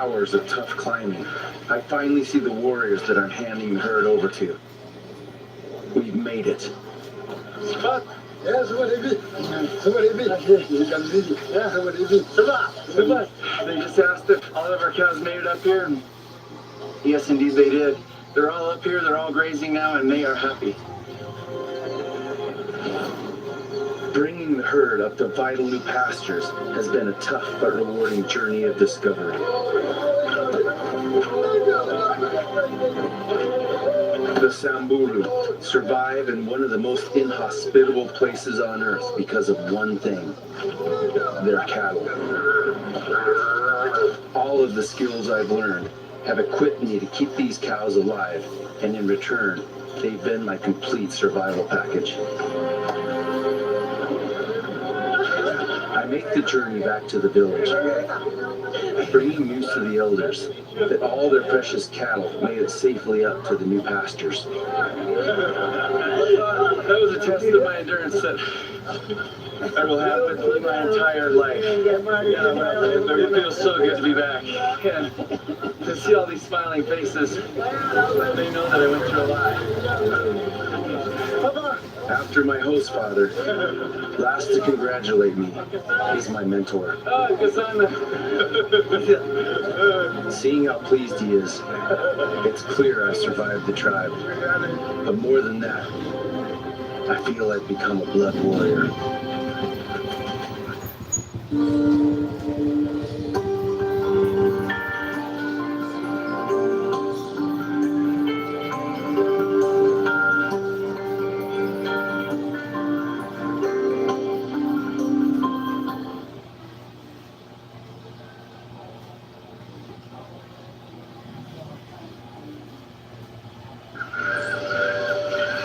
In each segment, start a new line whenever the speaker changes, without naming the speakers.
hours of tough climbing, I finally see the warriors that I'm handing the herd over to. We've made it.
Yeah, so what did
They just asked if all of our cows made it up here, and yes, indeed they did. They're all up here, they're all grazing now, and they are happy. Bringing the herd up to vital new pastures has been a tough but rewarding journey of discovery. The Samburu survive in one of the most inhospitable places on earth because of one thing: their cattle. All of the skills I've learned have equipped me to keep these cows alive, and in return, they've been my complete survival package. I make the journey back to the village, bringing news to the elders that all their precious cattle made it safely up to the new pastures. That was a test of my endurance that I will have with me my entire life. It feels so good to be back. And to see all these smiling faces, they know that I went through a lot. After my host father, last to congratulate me is my mentor. Seeing how pleased he is, it's clear I survived the tribe. But more than that, I feel I've become a blood warrior.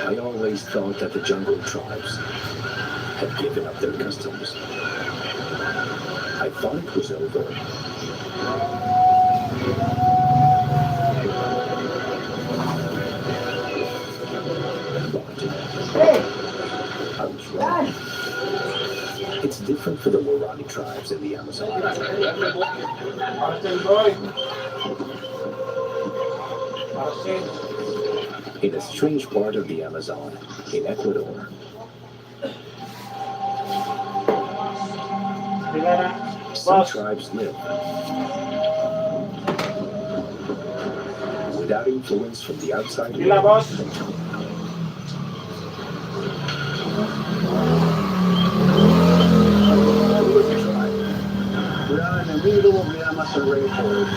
I always thought that the jungle tribes had given up their customs. I thought it was over. But I was wrong. It's different for the Warani tribes in the Amazon. In a strange part of the Amazon, in Ecuador, some tribes live without influence from the outside world. We are in the middle of the Amazon rainforest.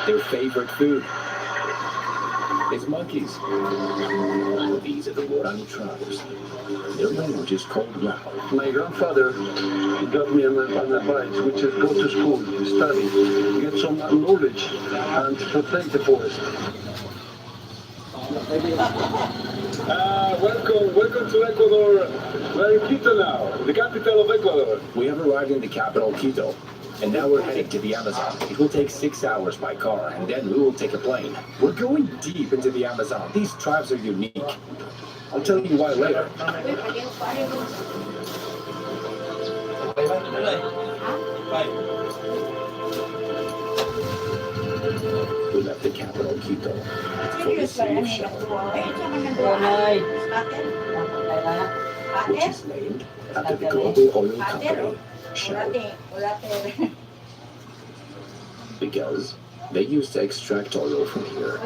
Their favorite food is monkeys. These are the Warani tribes. Their language is called Rao. My grandfather got me on advice, which is go to school, study, get some knowledge, and protect the forest. Welcome to Ecuador. We're in Quito now, the capital of Ecuador. We have arrived in the capital, Quito, and now we're heading to the Amazon. It will take 6 hours by car, and then we will take a plane. We're going deep into the Amazon. These tribes are unique. I'll tell you why later. We left the capital, Quito, for the city of Shell, which is named after the global oil company, Shell, because they used to extract oil from here.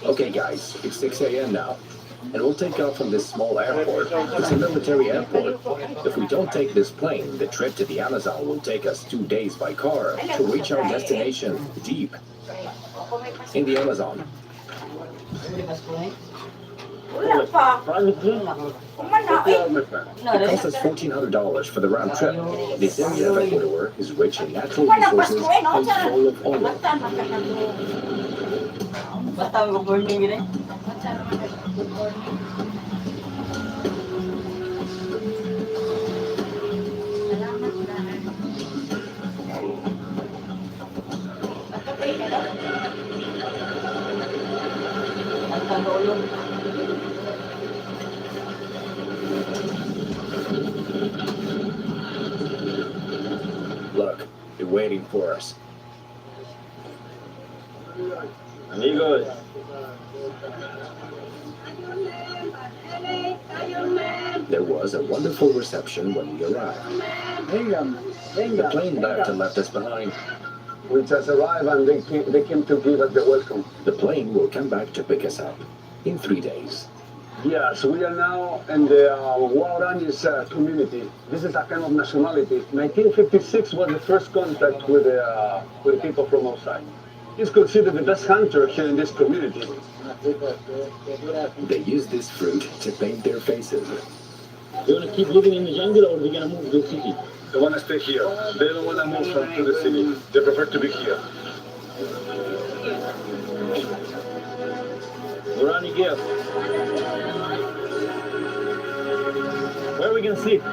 Okay guys, it's 6 a.m. now, and we'll take off from this small airport. It's a military airport. If we don't take this plane, the trip to the Amazon will take us 2 days by car to reach our destination deep in the Amazon. It cost us $1,400 for the round trip. This area of Ecuador is rich in natural resources and full of oil. waiting for us.
Amigos.
There was a wonderful reception when we arrived. The plane left and left us behind.
We just arrived and they came to give us the welcome.
The plane will come back to pick us up in 3 days.
Yes, we are now in the Guaranis community. This is a kind of nationality. 1956 was the first contact with the people from outside. He's considered the best hunter here in this community.
They use this fruit to paint their faces.
They want to keep living in the jungle, or they're going to move to the city?
They want to stay here. They don't want to move to the city. They prefer to be here.
We're on your gift. Where are we going to sleep?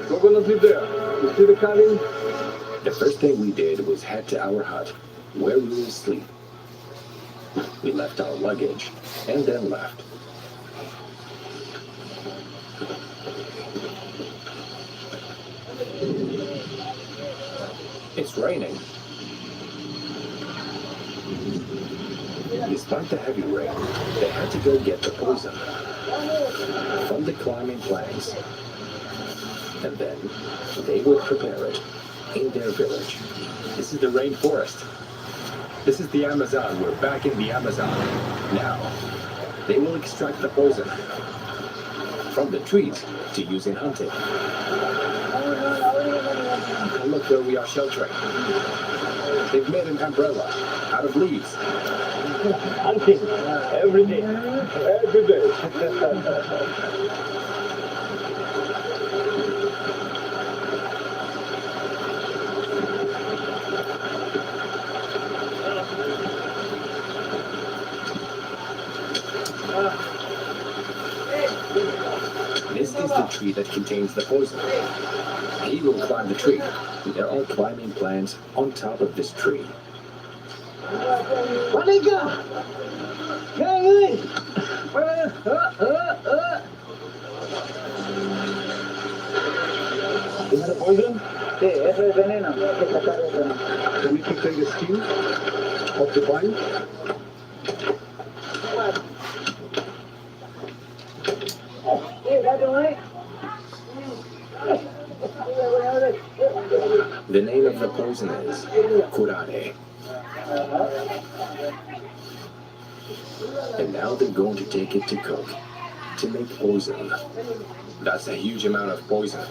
We're going to sleep there. You see the cabin?
The first thing we did was head to our hut, where we will sleep. We left our luggage and then left. It's raining. Despite the heavy rain, they had to go get the poison from the climbing plants. And then they would prepare it in their village. This is the rainforest. This is the Amazon. We're back in the Amazon. Now, they will extract the poison from the trees to use in hunting. And look where we are sheltering. They've made an umbrella out of leaves.
Hunting. Every day.
Every day.
This is the tree that contains the poison. He will climb the tree. There are climbing plants on top of this tree.
Balikan! Hey!
Is it a poison?
Sí, eso es veneno. Hay que sacar el veneno.
We need to take the skin of the vine.
The name of the poison is curare. And now they're going to take it to cook, to make poison. That's a huge amount of poison.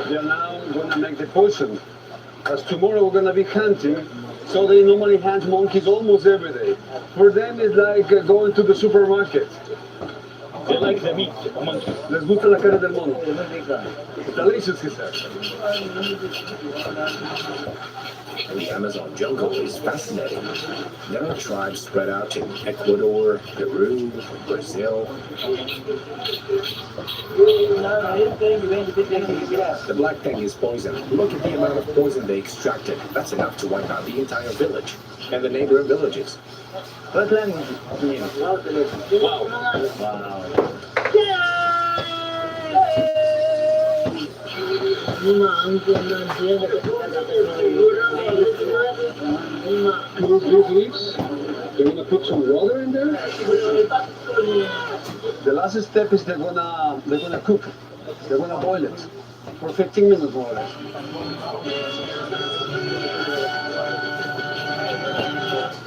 They're now going to make the poison. As tomorrow we're going to be hunting, so they normally hunt monkeys almost every day. For them it's like going to the supermarket.
They like the meat of monkey.
Les gusta la carne del mono. Delicious, he said.
The Amazon jungle is fascinating. There are tribes spread out in Ecuador, Peru, Brazil. The black thing is poison. Look at the amount of poison they extracted. That's enough to wipe out the entire village and the neighboring villages.
What language?
Wow. Two big leaves. They're gonna put some water in there. The last step is they're gonna cook. They're gonna boil it for 15 minutes more or less.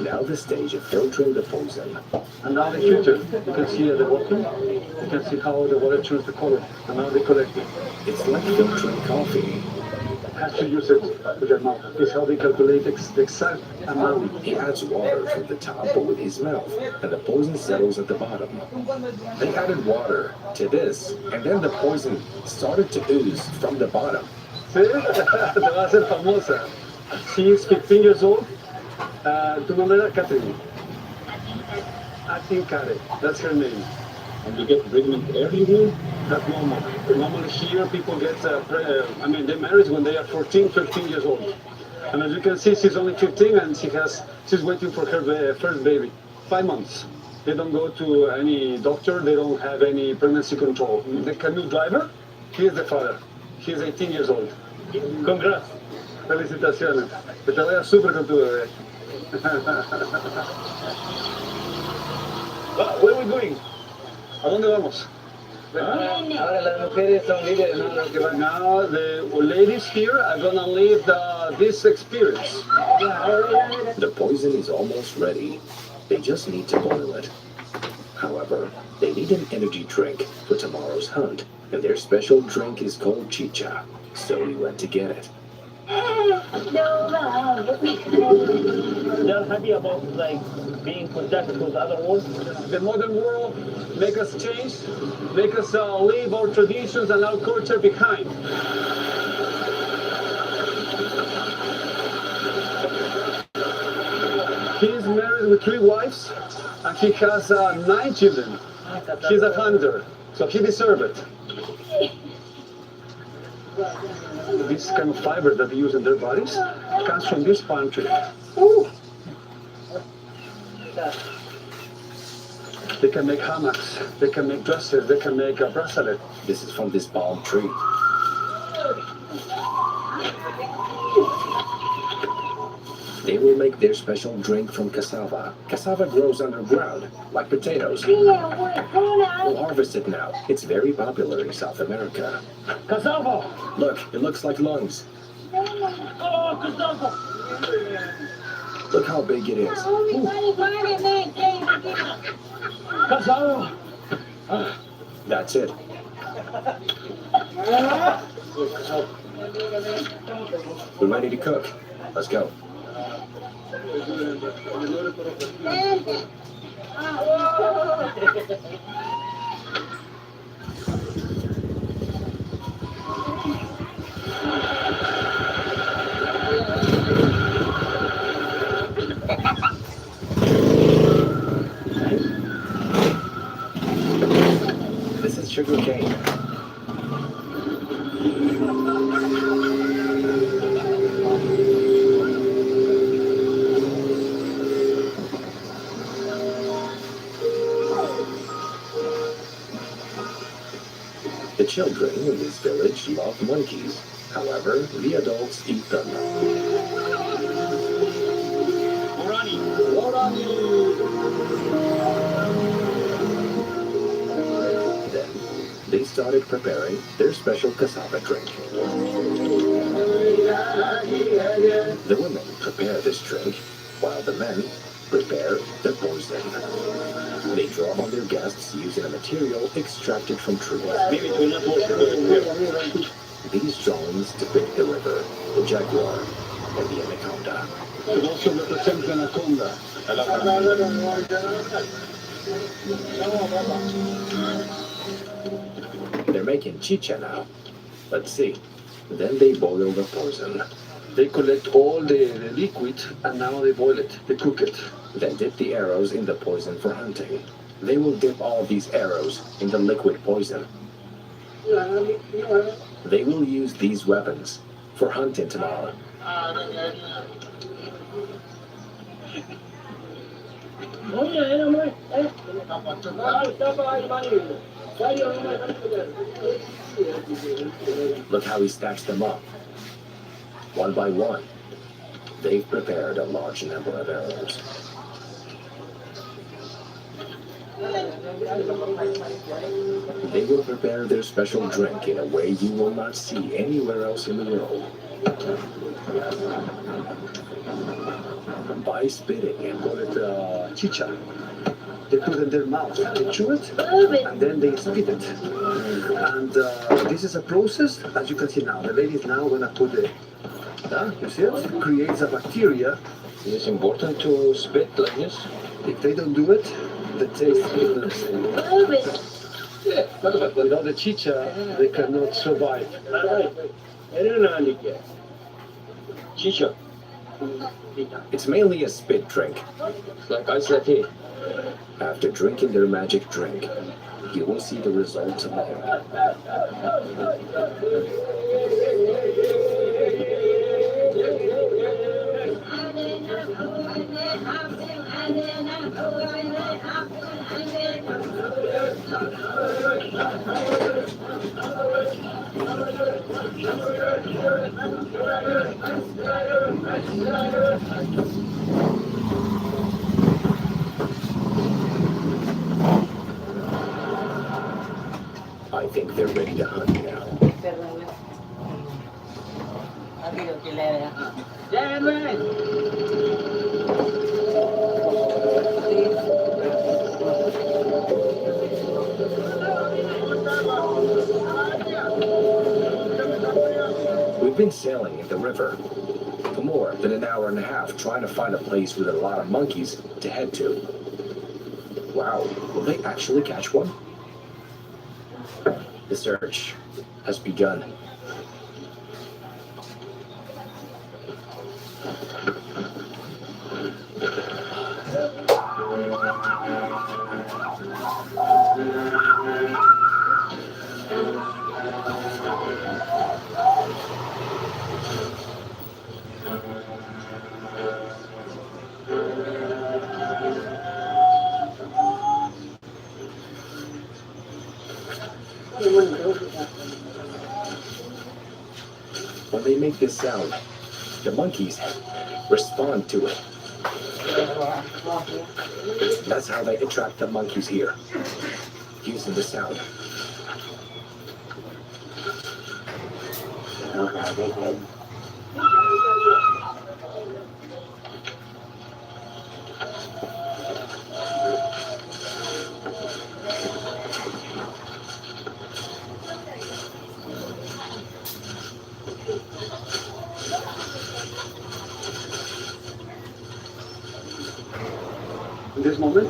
Now the stage of filtering the poison.
And now they filter. You can see at the bottom. You can see how the water turns the color. And now they collect it.
It's like filtering coffee.
Has to use it with their mouth. It's how they calculate the exact amount.
He adds water from the top with his mouth, and the poison settles at the bottom. They added water to this, and then the poison started to ooze from the bottom.
See? Te va a hacer famosa. She is 15 years old. Tu nombre era Catherine. I think Karen. That's her name.
And you get pregnant early here?
That's normal. Normally here people get, they married when they are 14, 15 years old. And as you can see, she's only 15 and she's waiting for her first baby. 5 months. They don't go to any doctor, they don't have any pregnancy control. The canoe driver, he is the father. He is 18 years old.
Congrats.
Felicitaciones. Que te vaya súper con tu bebé. Where are we going? ¿A dónde vamos?
Ahora las mujeres son líderes, ¿no? Los que van.
Now the ladies here are gonna live this experience.
The poison is almost ready. They just need to boil it. However, they need an energy drink for tomorrow's hunt, and their special drink is called chicha. So we went to get it.
They're happy about like being contacted with other worlds.
The modern world make us change, make us leave our traditions and our culture behind. He is married with 3 wives and he has 9 children. He's a hunter, so he deserves it. This kind of fiber that they use in their bodies comes from this palm tree. They can make hammocks, they can make dresses, they can make a bracelet.
This is from this palm tree. They will make their special drink from cassava. Cassava grows underground, like potatoes. We'll harvest it now. It's very popular in South America.
Cassava!
Look, it looks like lungs.
Oh, cassava!
Look how big it is.
Cassava!
That's it. We're ready to cook. Let's go. This is sugar cane. The children in this village love monkeys. However, the adults eat them. Then, they started preparing their special cassava drink. The women prepare this drink, while the men prepare the poison. They draw on their guests using a material extracted from trees.
Maybe it will not work here.
These drawings depict the river, the jaguar, and the anaconda.
It also represents the anaconda.
They're making chicha now. Let's see. Then they boil the poison.
They collect all the liquid and now they boil it, they cook it.
Then dip the arrows in the poison for hunting. They will dip all these arrows in the liquid poison. They will use these weapons for hunting tomorrow. Look how he stacks them up. One by one. They've prepared a large number of arrows. They will prepare their special drink in a way you will not see anywhere else in the world. By spitting and
Call it chicha. They put it in their mouth, they chew it, and then they spit it. And this is a process, as you can see now. The lady is now going to put it, you see it? It creates a bacteria.
Is it important to spit like this?
If they don't do it, the taste is not the same. Without the chicha, they cannot survive.
Chicha.
It's mainly a spit drink.
Like iced latte.
After drinking their magic drink, you will see the result tomorrow. I think they're ready to hunt now. We've been sailing in the river for more than an hour and a half trying to find a place with a lot of monkeys to head to. Wow, will they actually catch one? The search has begun. When they make this sound, the monkeys respond to it. That's how they attract the monkeys here, using the sound.
In this moment,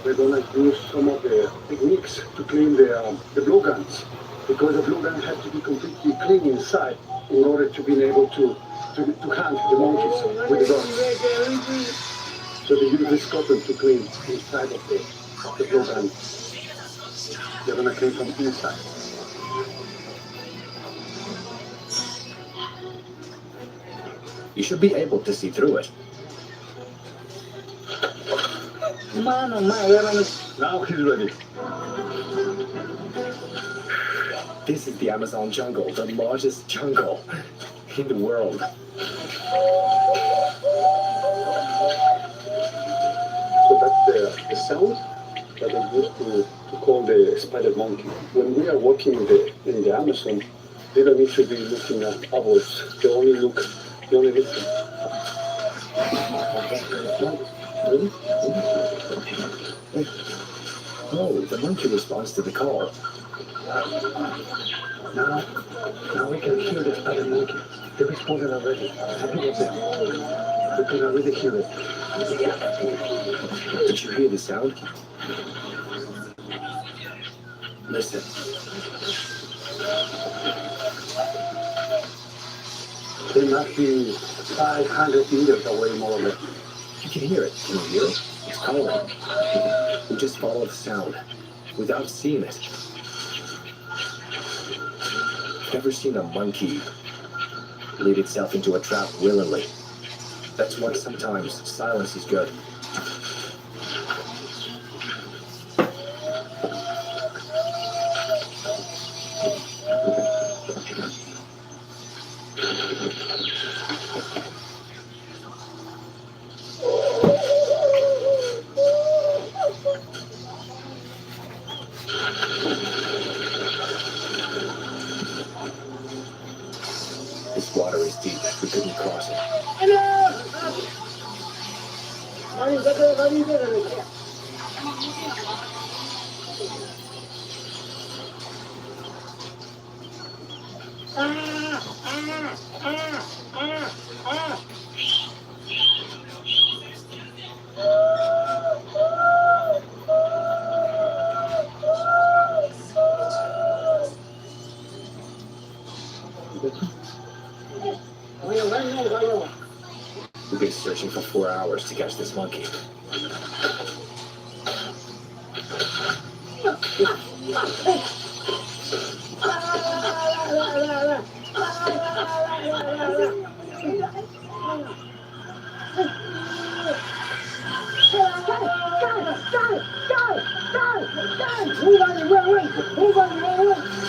we're going to use some of the techniques to clean the blue guns, because the blue gun has to be completely clean inside in order to be able to hunt the monkeys with the guns. So they use this cotton to clean inside of the blue gun. They're going to clean from inside.
You should be able to see through it.
Now he's ready.
This is the Amazon jungle, the largest jungle in the world.
So that's the sound that they use to call the spider monkey. When we are walking in the Amazon, they don't need to be looking at owls. They only listen.
Oh, the monkey responds to the call.
Now we can hear the spider monkey. They responded already. I think it's them. We can already hear it.
Did you hear the sound? Listen.
They must be 500 meters away, more or less.
You can hear it. Can you hear it? It's calling. We just follow the sound without seeing it. I've never seen a monkey lead itself into a trap willingly. That's why sometimes silence is good. This water is deep. We couldn't cross it. We've been searching for 4 hours to catch this monkey.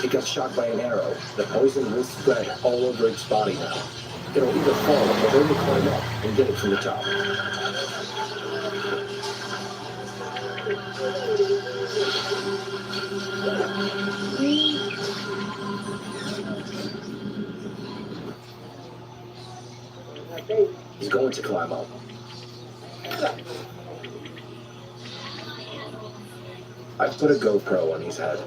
It got shot by an arrow. The poison will spread all over its body now. It'll either fall or only climb up and get it from the top. He's going to climb up. I've put a GoPro on his head.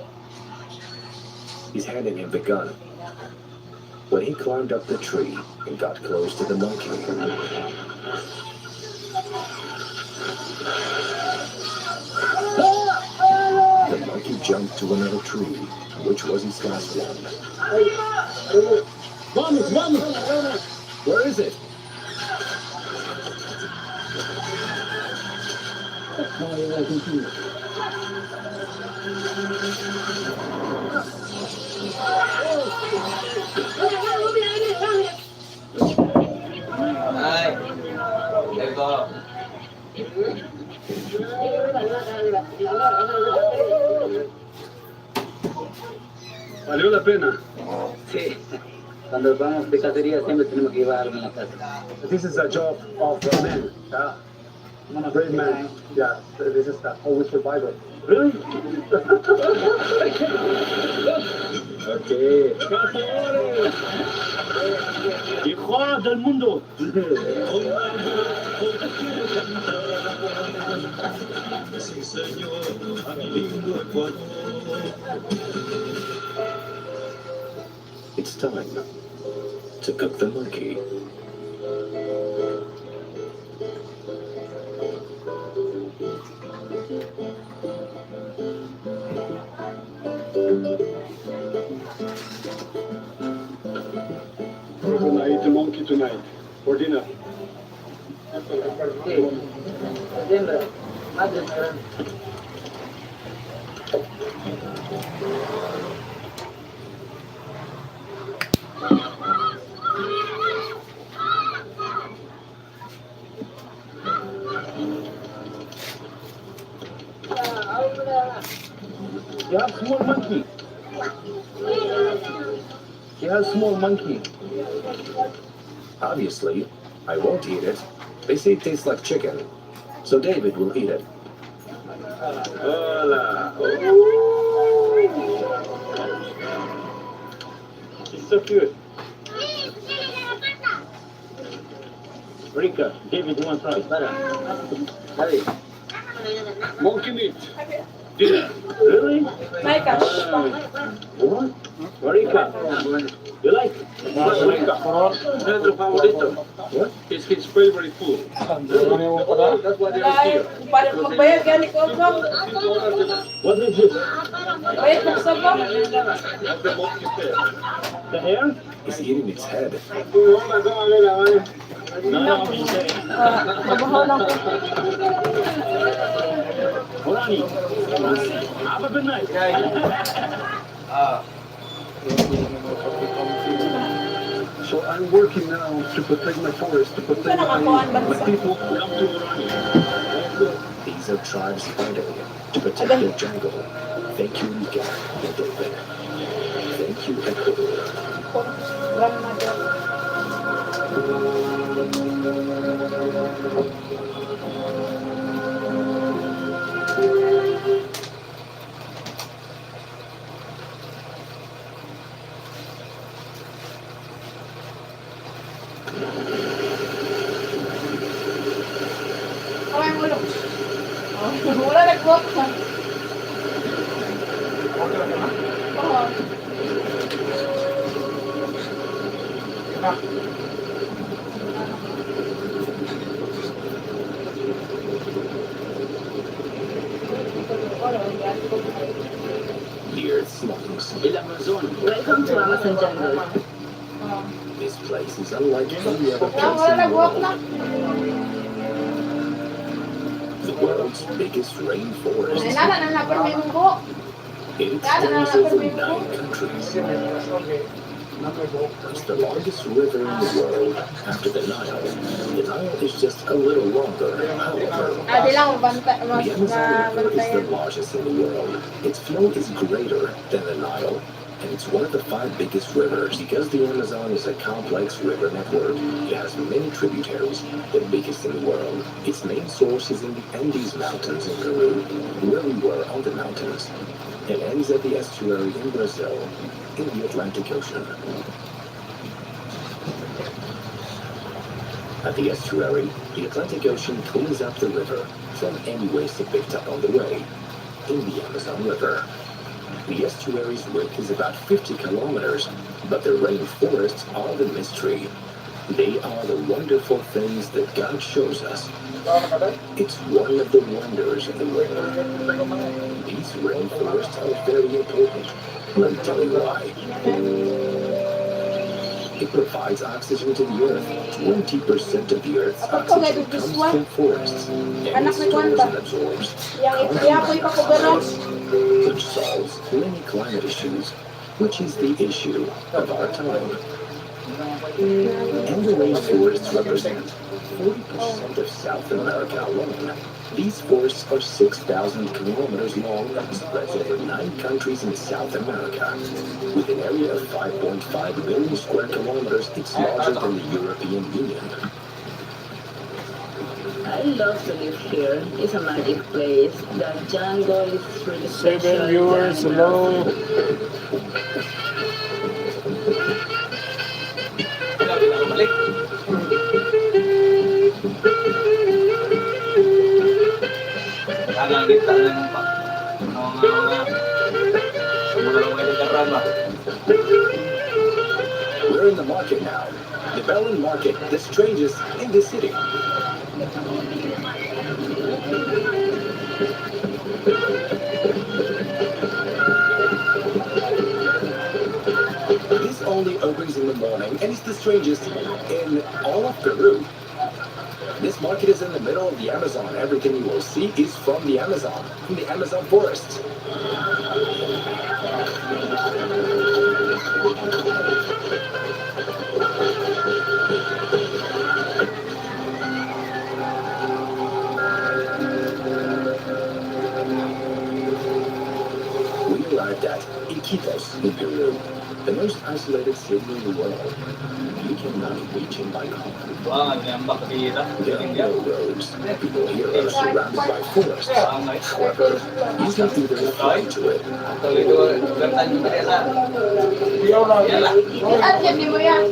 He's handing him the gun. When he climbed up the tree and got close to the monkey, the monkey jumped to another tree, which was his last one.
Vamos!
Where is it?
Ay, ito.
¿Valió la pena?
Sí. Cuando vamos de cacería siempre tenemos que llevar algo en la casa.
This is a job of a man. Yeah. Great man. Yeah. This is always survivor. Really?
Okay.
¡Hijo del mundo!
It's time to cook the monkey.
We're gonna eat the monkey tonight for dinner.
Sí. Siempre. Más de una gran.
You have small monkey. You have small monkey.
Obviously, I won't eat it. They say it tastes like chicken. So David will eat it.
Hola.
It's so cute. Rika, David, you want to try?
David.
Monkey meat. Dinner.
Really?
What?
Rika, you like?
Rica. Nuestro favorito.
What?
It's his favorite food. That's why they're here.
What is this?
That's the monkey tail.
The hair?
He's eating its head.
No, I'm saying. Horani, have a good night.
So I'm working now to protect my forest, to protect my people.
Come to Horani.
These are tribes fighting to protect their jungle. Thank you, Rika and David. Thank you, Ecuador.
Wala nag-walk na.
The earth slumps.
Welcome to Amazon Jungle.
This place is unlike any other
Wala
place in the
nag-walk na.
world. The world's biggest rainforest.
Ay, nana, nanapin mo yung buhok.
It extends over 9 countries. It's the longest river in the world after the Nile. The Nile is just a little longer, however.
Di lang mabanta,
The Amazon River is the
mabantayan.
largest in the world. Its flow is greater than the Nile, and it's one of the 5 biggest rivers. Because the Amazon is a complex river network, it has many tributaries, the biggest in the world. Its main source is in the Andes Mountains in Peru, where we were on the mountains. It ends at the estuary in Brazil, in the Atlantic Ocean. At the estuary, the Atlantic Ocean cleans up the river from any waste it picked up on the way in the Amazon River. The estuary's width is about 50 kilometers, but the rainforests are the mystery. They are the wonderful things that God shows us. It's one of the wonders of the world. These rainforests are very important. Let me tell you why. It provides oxygen to the earth. 20% of the earth's oxygen comes from forests, and it stores and absorbs carbon dioxide, which solves many climate issues, which is the issue of our time. And the rainforests represent 40% of South America alone. These forests are 6,000 kilometers long and spread over 9 countries in South America. With an area of 5.5 million square kilometers, it's larger than the European Union.
I love to live here. It's a magic place. The jungle is really special.
7 viewers, hello.
We're in the market now. The Berlin Market, the strangest in the city. This only opens in the morning and it's the strangest in all of Peru. This market is in the middle of the Amazon. Everything you will see is from the Amazon forest. We arrived at Iquitos in Peru, the most isolated city in the world. You cannot reach it by car. There are no roads. People here are surrounded by forests. However, you can either fly to it.
At yan, di mo yan.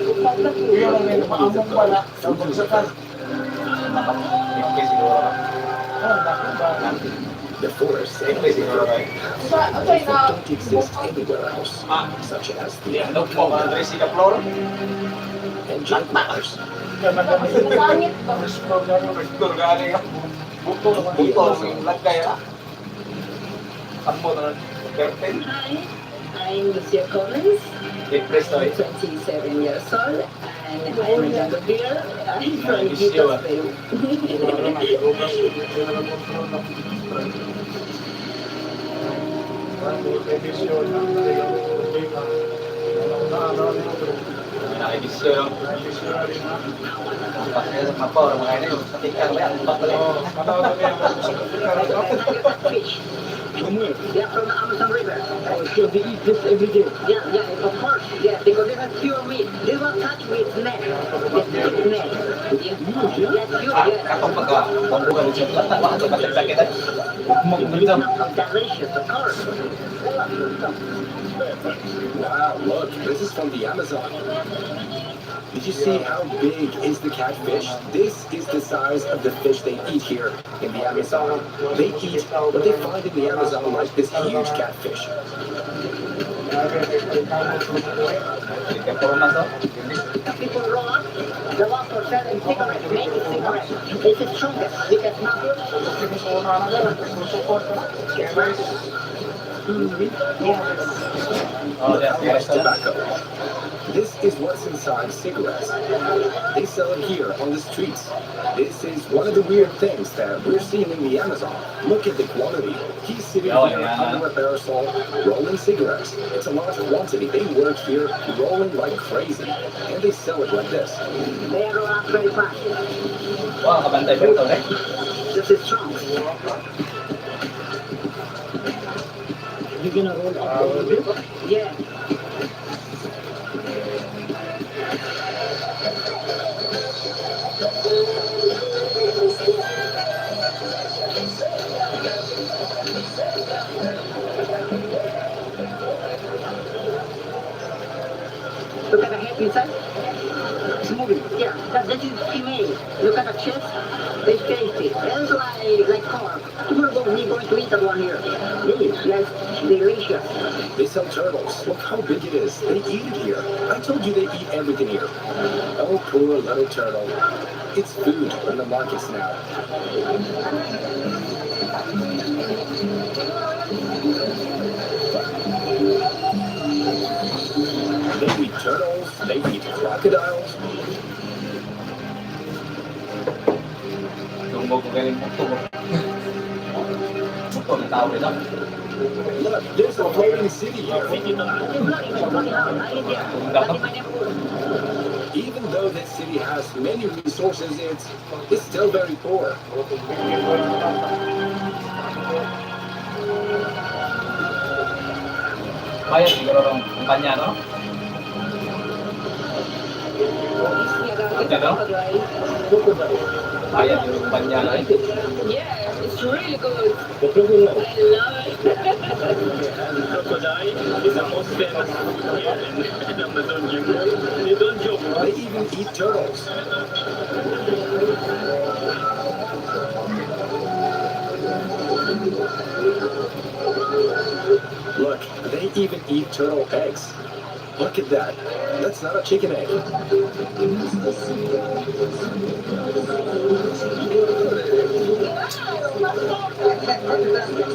The forests
Okay, na.
don't exist anywhere else, such as the and jaguars.
Masangit ba?
Hi, I'm Lucia Collins. I'm 27 years old and I'm a jungle girl. I'm from Iquitos, Peru. Fish. Yeah, from the Amazon River.
So they eat this every day.
Yeah, of course. Yeah, because this is pure meat. They will touch with net. This is net. Yeah, that's pure. Yeah. Delicious, of course.
Wow, look, this is from the Amazon. Did you see how big is the catfish? This is the size of the fish they eat here in the Amazon. They eat what they find in the Amazon, like this huge catfish.
People roll up, the one for selling cigarettes, making cigarettes. It's the strongest because now
Look how much tobacco. This is what's inside cigarettes. They sell it here on the streets. This is one of the weird things that we're seeing in the Amazon. Look at the quality. He's sitting here under a parasol, rolling cigarettes. It's a large quantity. They work here rolling like crazy. And they sell it like this.
They roll out very fast.
Wow, kabantay pa ito eh.
This is strong.
You're gonna roll up a bit?
Yeah. Look at the head inside. It's moving. Yeah, that is female. Look at the chest. It's tasty. It's like corn. Tomorrow we're going to eat that one here. Yes, delicious.
They sell turtles. Look how big it is. They eat it here. I told you they eat everything here. Oh, poor little turtle. It's food in the markets now. They eat turtles. They eat crocodiles.
Yung mo galing mo ito. Ito, natawid lang.
Look, there's a floating city here. Even though this city has many resources, it's still very poor.
Bayad siguro ng kumpanya, no? Ano? Bayad yung kumpanya na ito.
Yeah, it's really good.
The crocodile.
I love it.
And the crocodile is the most famous here in Amazon jungle. They don't joke.
They even eat turtles. Look, they even eat turtle eggs. Look at that. That's not a chicken egg.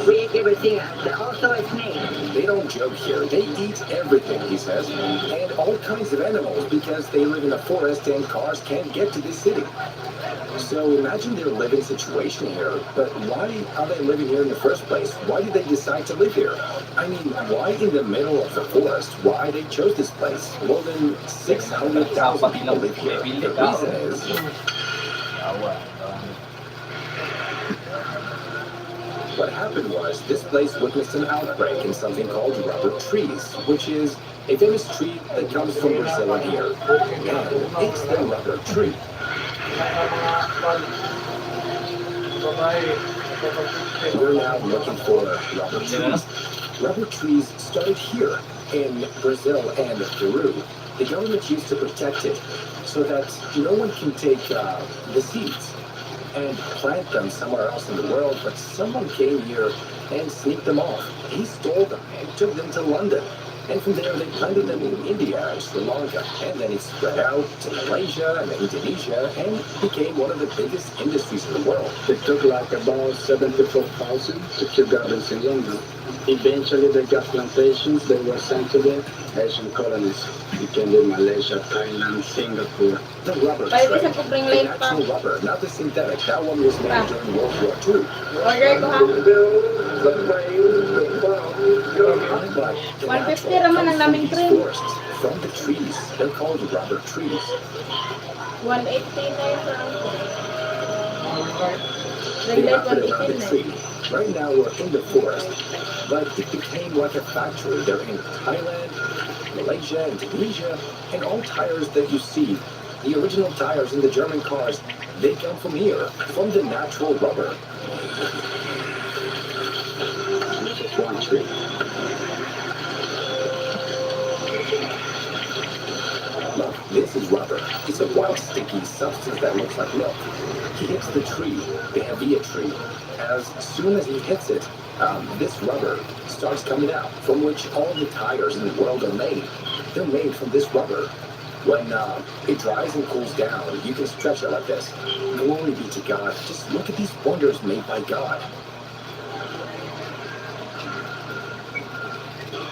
We eat everything. Also a snake.
They don't joke here. They eat everything, he says, and all kinds of animals because they live in a forest and cars can't get to this city. So imagine their living situation here. But why are they living here in the first place? Why did they decide to live here? I mean, why in the middle of the forest? Why they chose this place? More than 600,000 people live here. The reason is what happened was this place witnessed an outbreak in something called rubber trees, which is a famous tree that comes from Brazil and here. And it's the rubber tree. We're now looking for rubber trees. Rubber trees started here in Brazil and Peru. The government used to protect it so that no one can take the seeds and plant them somewhere else in the world, but someone came here and sneaked them off. He stole them and took them to London. And from there, they planted them in India and Sri Lanka. And then it spread out to Malaysia and Indonesia and became one of the biggest industries in the world.
It took like about 74,000 to keep gardens in London. Eventually, they got plantations. They were sent to the Asian colonies. It can be Malaysia, Thailand, Singapore.
The rubber
Pwede
trade,
sa kubring
the
lane pa.
actual rubber, not the synthetic. That one was made during World War II.
Order ko ha.
But the
150
natural
raman ang
comes from
naming
these
trim.
forests, from the trees. They're called rubber trees.
180 na yun sa
They
Regulate
wrap it around the
180 na.
tree. Right now we're in the forest, but it became like a factory. They're in Thailand, Malaysia, Indonesia, and all tires that you see, the original tires in the German cars, they come from here, from the natural rubber.
This is one tree.
Look, this is rubber. It's a white, sticky substance that looks like milk. He hits the tree, the Hevea tree. As soon as he hits it, this rubber starts coming out, from which all the tires in the world are made. They're made from this rubber. When it dries and cools down, you can stretch it like this. Glory be to God. Just look at these wonders made by God.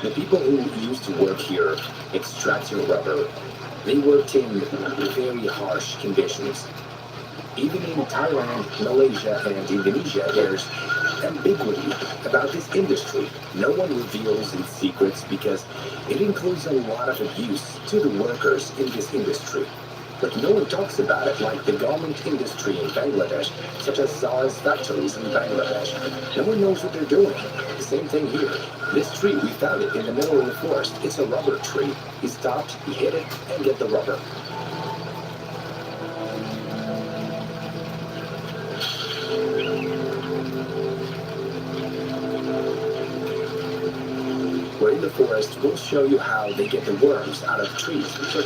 The people who used to work here extracting rubber, they worked in very harsh conditions. Even in Thailand, Malaysia, and Indonesia, there's ambiguity about this industry. No one reveals its secrets because it includes a lot of abuse to the workers in this industry. But no one talks about it like the garment industry in Bangladesh, such as Zara's factories in Bangladesh. No one knows what they're doing. The same thing here. This tree, we found it in the middle of the forest. It's a rubber tree. He stopped, he hit it, and get the rubber. We're in the forest. We'll show you how they get the worms out of trees.
So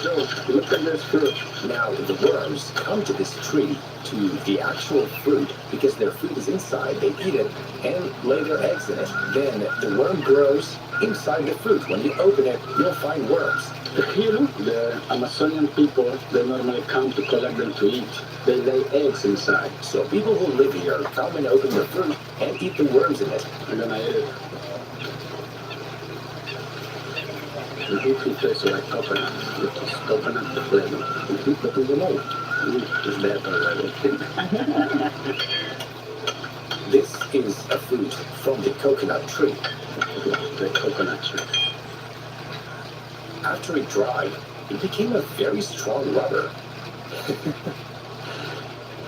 look at this fruit.
Now, the worms come to this tree, to the actual fruit, because their food is inside. They eat it and lay their eggs in it. Then the worm grows inside the fruit. When you open it, you'll find worms.
Here, the Amazonian people, they normally come to collect them to eat. They lay eggs inside.
So people who live here come and open the fruit and eat the worms in it.
And then I eat it. It tastes like coconut. It's coconut flavor.
But we know
It's better already.
this is a fruit from the coconut tree.
The coconut tree.
After it dried, it became a very strong rubber.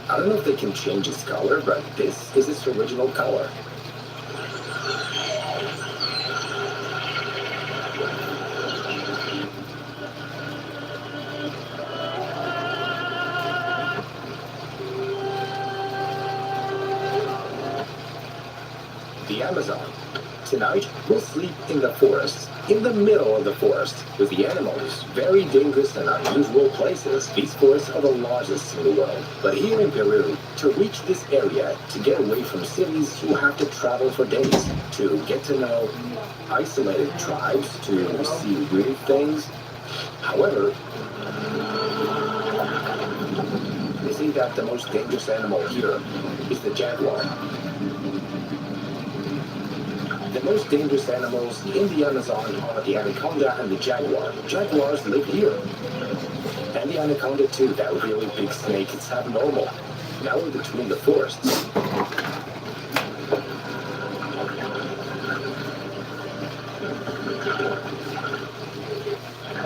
I don't know if they can change its color, but this is its original color. The Amazon. Tonight, we'll sleep in the forest, in the middle of the forest, with the animals. Very dangerous and unusual places. These forests are the largest in the world. But here in Peru, to reach this area, to get away from cities, you have to travel for days. To get to know isolated tribes, to see weird things. However, they say that the most dangerous animal here is the jaguar. The most dangerous animals in the Amazon are the anaconda and the jaguar. Jaguars live here. And the anaconda too, that really big snake, it's abnormal. Now we're between the forests.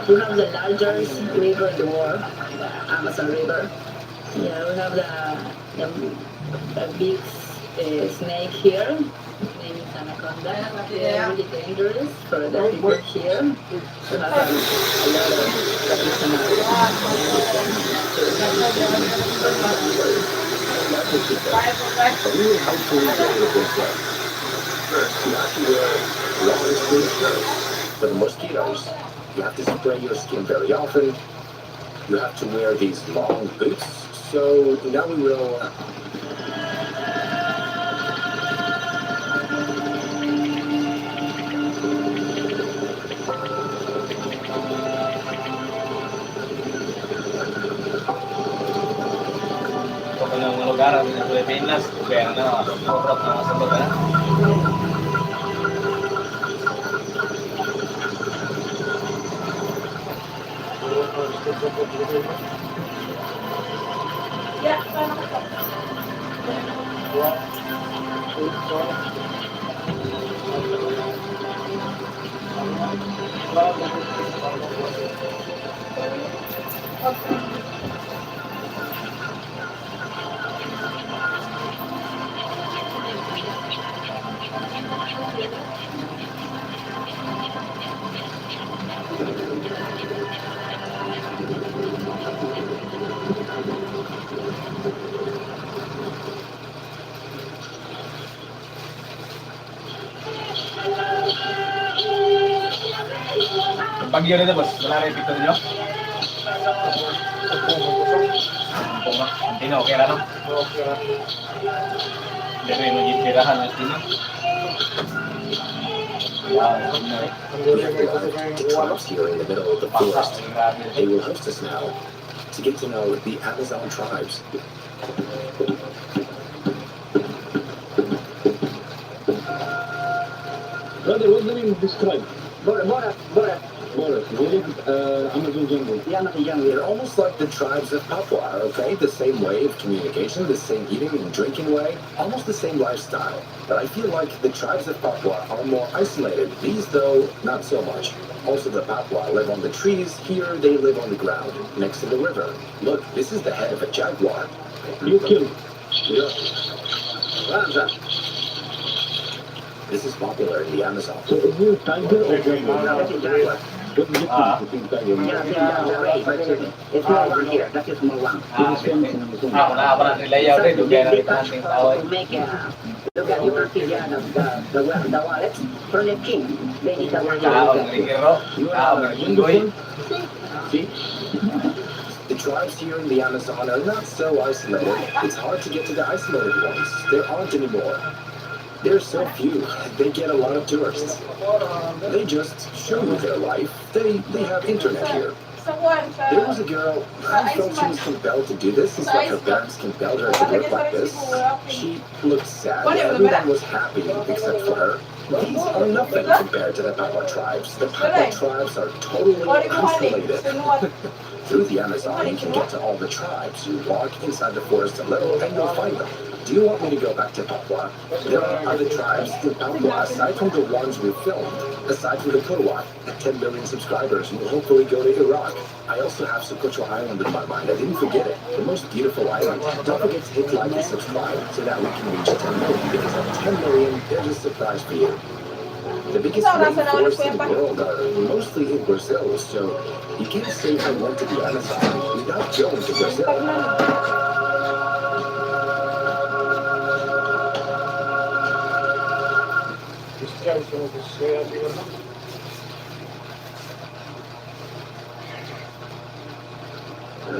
We have the largest river in the world, the Amazon River. Yeah, we have the big snake here. Name is anaconda. They're really dangerous for the people here. We have a lot of
A really helpful way to think like. First, you have to wear long sleeve shirts. For the mosquitoes, you have to spray your skin very often. You have to wear these long boots. So now we will
Yung lugar ng Pilipinas, kaya na, sobrang na sa lugar.
Yeah, paano ka?
Yung bagyo nito, boss, wala na yung picture nyo? Hindi na, okay na, no? Hindi rin, mag-itirahan na sila. Wow,
we have the tribes here in the middle of the forest. They will host us now to get to know the Amazon tribes.
Brother, what's the name of this tribe?
Borat.
Borat, really? Amazon jungle.
The Amazon jungle.
They're almost like the tribes of Papua, okay? The same way of communication, the same eating and drinking way, almost the same lifestyle. But I feel like the tribes of Papua are more isolated. These, though, not so much. Also, the Papua live on the trees. Here, they live on the ground, next to the river. Look, this is the head of a jaguar.
You kill.
Yeah. This is popular in the Amazon.
So is it tiger or jungle?
That's a jaguar.
What's the difference between tiger and
Yeah,
jungle?
the race, but it's more one here. That is more one.
This is famous in Amazon.
Wala pa natin layaw rin. Doon kaya nakita natin tawag.
To make look at you can see the wallet from the king. They need the one
Kaong
here.
ligero. Kaong liggoy.
See? The tribes here in the Amazon are not so isolated. It's hard to get to the isolated ones. There aren't anymore. There's so few. They get a lot of tourists. They just show you their life. They have internet here. There was a girl who felt she was compelled to do this. It's like her parents compelled her to work like this. She looked sad. Everyone was happy except for her. These are nothing compared to the Papua tribes. The Papua tribes are totally isolated. Through the Amazon, you can get to all the tribes. You walk inside the forest a little and you'll find them. Do you want me to go back to Papua? There are other tribes in Papua aside from the ones we filmed. Aside from the Kurwat, at 10 million subscribers, we'll hopefully go to Iraq. I also have Socotra Island in my mind. I didn't forget it. The most beautiful island. Don't forget to hit like and subscribe so that we can reach 10 million. Because at 10 million, there's a surprise for you. The biggest rainforests in the world are mostly in Brazil, so you can't say I went to the Amazon without going to Brazil.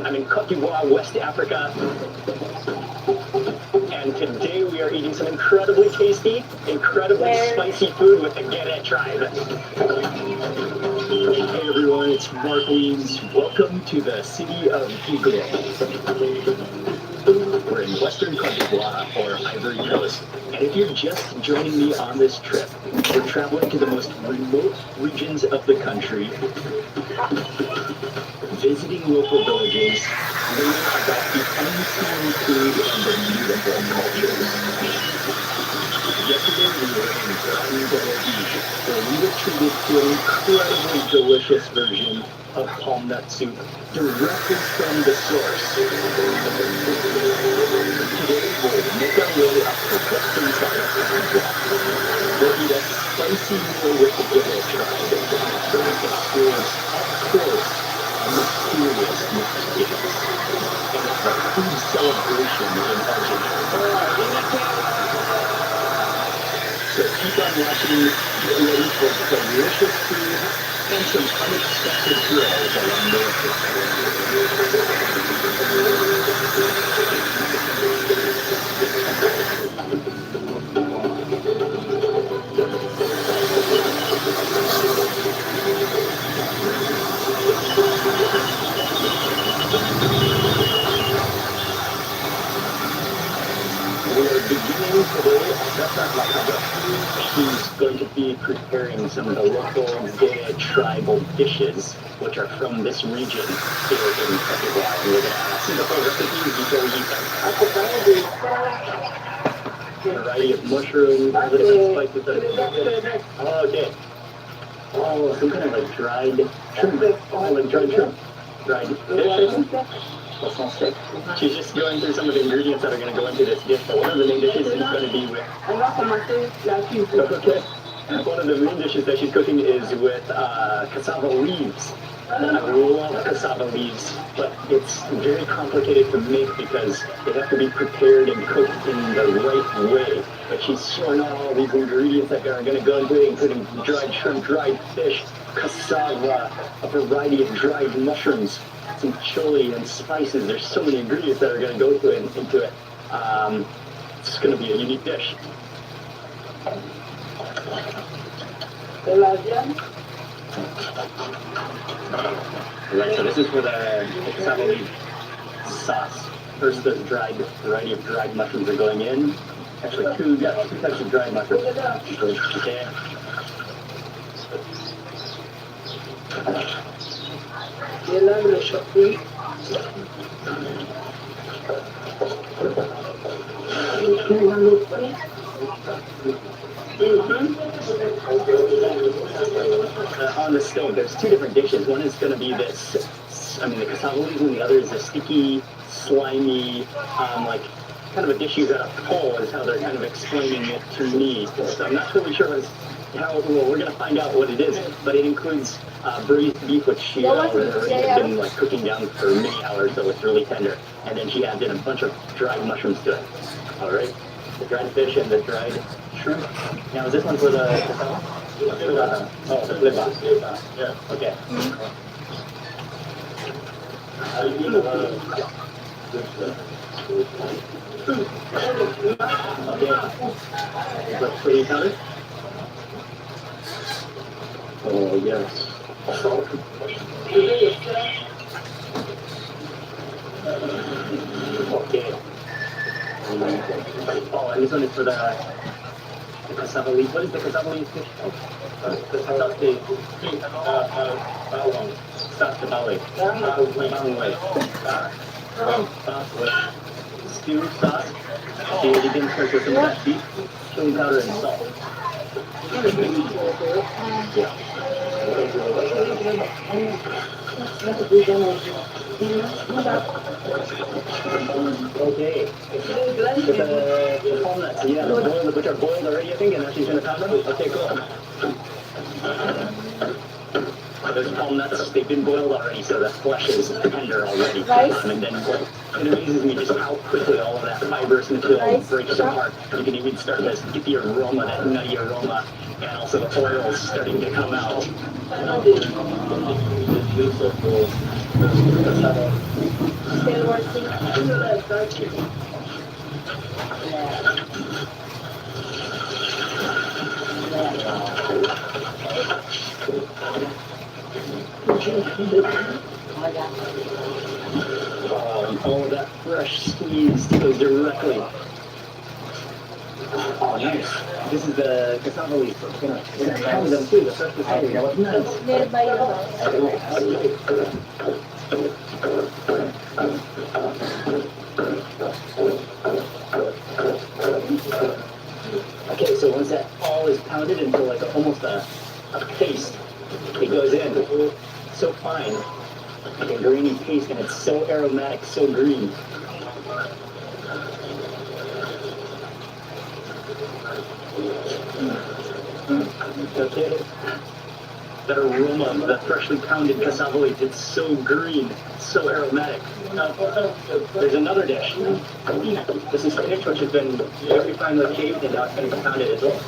I'm in Cote d'Ivoire, West Africa, and today we are eating some incredibly tasty, incredibly spicy food with the Gere tribe. Hey everyone, it's Mark Weems. Welcome to the city of Iglo. We're in Western Cote d'Ivoire, or Ivory Coast, and if you're just joining me on this trip, we're traveling to the most remote regions of the country, visiting local villages, learning about the unseen food and the beautiful cultures. Yesterday we were in Grande Beach, where we were treated to an incredibly delicious version of palm nut soup directly from the source. Today we'll make our way up the western side of Cote d'Ivoire. We'll eat a spicy meal with the Gere tribe, and experience up close mysterious Mexicans. And it's a food celebration in Argentina. So keep on watching, get ready for delicious food and some unexpected thrills along the We're beginning today She's going to be preparing some of the local Gere tribal dishes, which are from this region here in Cote d'Ivoire. And we're going to see the whole recipes before we eat them. A variety of mushrooms, a little bit of spices. Oh, okay. Oh, some kind of like dried shrimp. Oh, like dried shrimp. Dried fish. She's just going through some of the ingredients that are going to go into this dish. So one of the main dishes is going to be with... Okay. One of the main dishes that she's cooking is with cassava leaves. I love cassava leaves, but it's very complicated to make because they have to be prepared and cooked in the right way. But she's showing all these ingredients that are going to go into it, including dried shrimp, dried fish, cassava, a variety of dried mushrooms, some chili and spices. There's so many ingredients that are going to go into it. It's going to be a unique dish. Right, so this is for the cassava leaf sauce. First, the variety of dried mushrooms are going in. Actually, two types of dried mushrooms. Okay.
Et là, le shopping.
On the stove, there's two different dishes. One is going to be this, the cassava leaves, and the other is a sticky, slimy, like, kind of a dish you got to pull is how they're kind of explaining it to me. So I'm not totally sure well, we're going to find out what it is, but it includes braised beef, which she has been like cooking down for many hours, so it's really tender. And then she adds in a bunch of dried mushrooms to it. All right, the dried fish and the dried shrimp. Now, is this one for the cassava? The flipper. Yeah. Okay. Okay. Let's put it on. Oh, yes. Okay. Oh, and this one is for the cassava leaf. What is the cassava leaf fish? Bawang. Stop the bawang. Stew sauce. She didn't cook with some of that beef, chili powder, and salt. Yeah. Okay. With the palm nuts, yeah, which are boiled already, I think, and now she's going to pound them? Okay, cool. Those palm nuts, they've been boiled already, so the flesh is tender already. And then it amazes me just how quickly all of that fibrous material breaks apart. You can even start to get the aroma, that nutty aroma, and also the oil starting to come out.
Still working.
All of that fresh squeezed goes directly. Oh, nice. This is the cassava leaf. We're gonna pound them too. The fresh cassava leaf. Nice.
Nearby your house.
Okay, so once that all is pounded into like almost a paste, it goes in so fine, like a grainy paste, and it's so aromatic, so green. Okay. That aroma of that freshly pounded cassava leaf, it's so green, so aromatic. There's another dish. This is spinach, which has been very finely shaved, and now it's going to be pounded as well.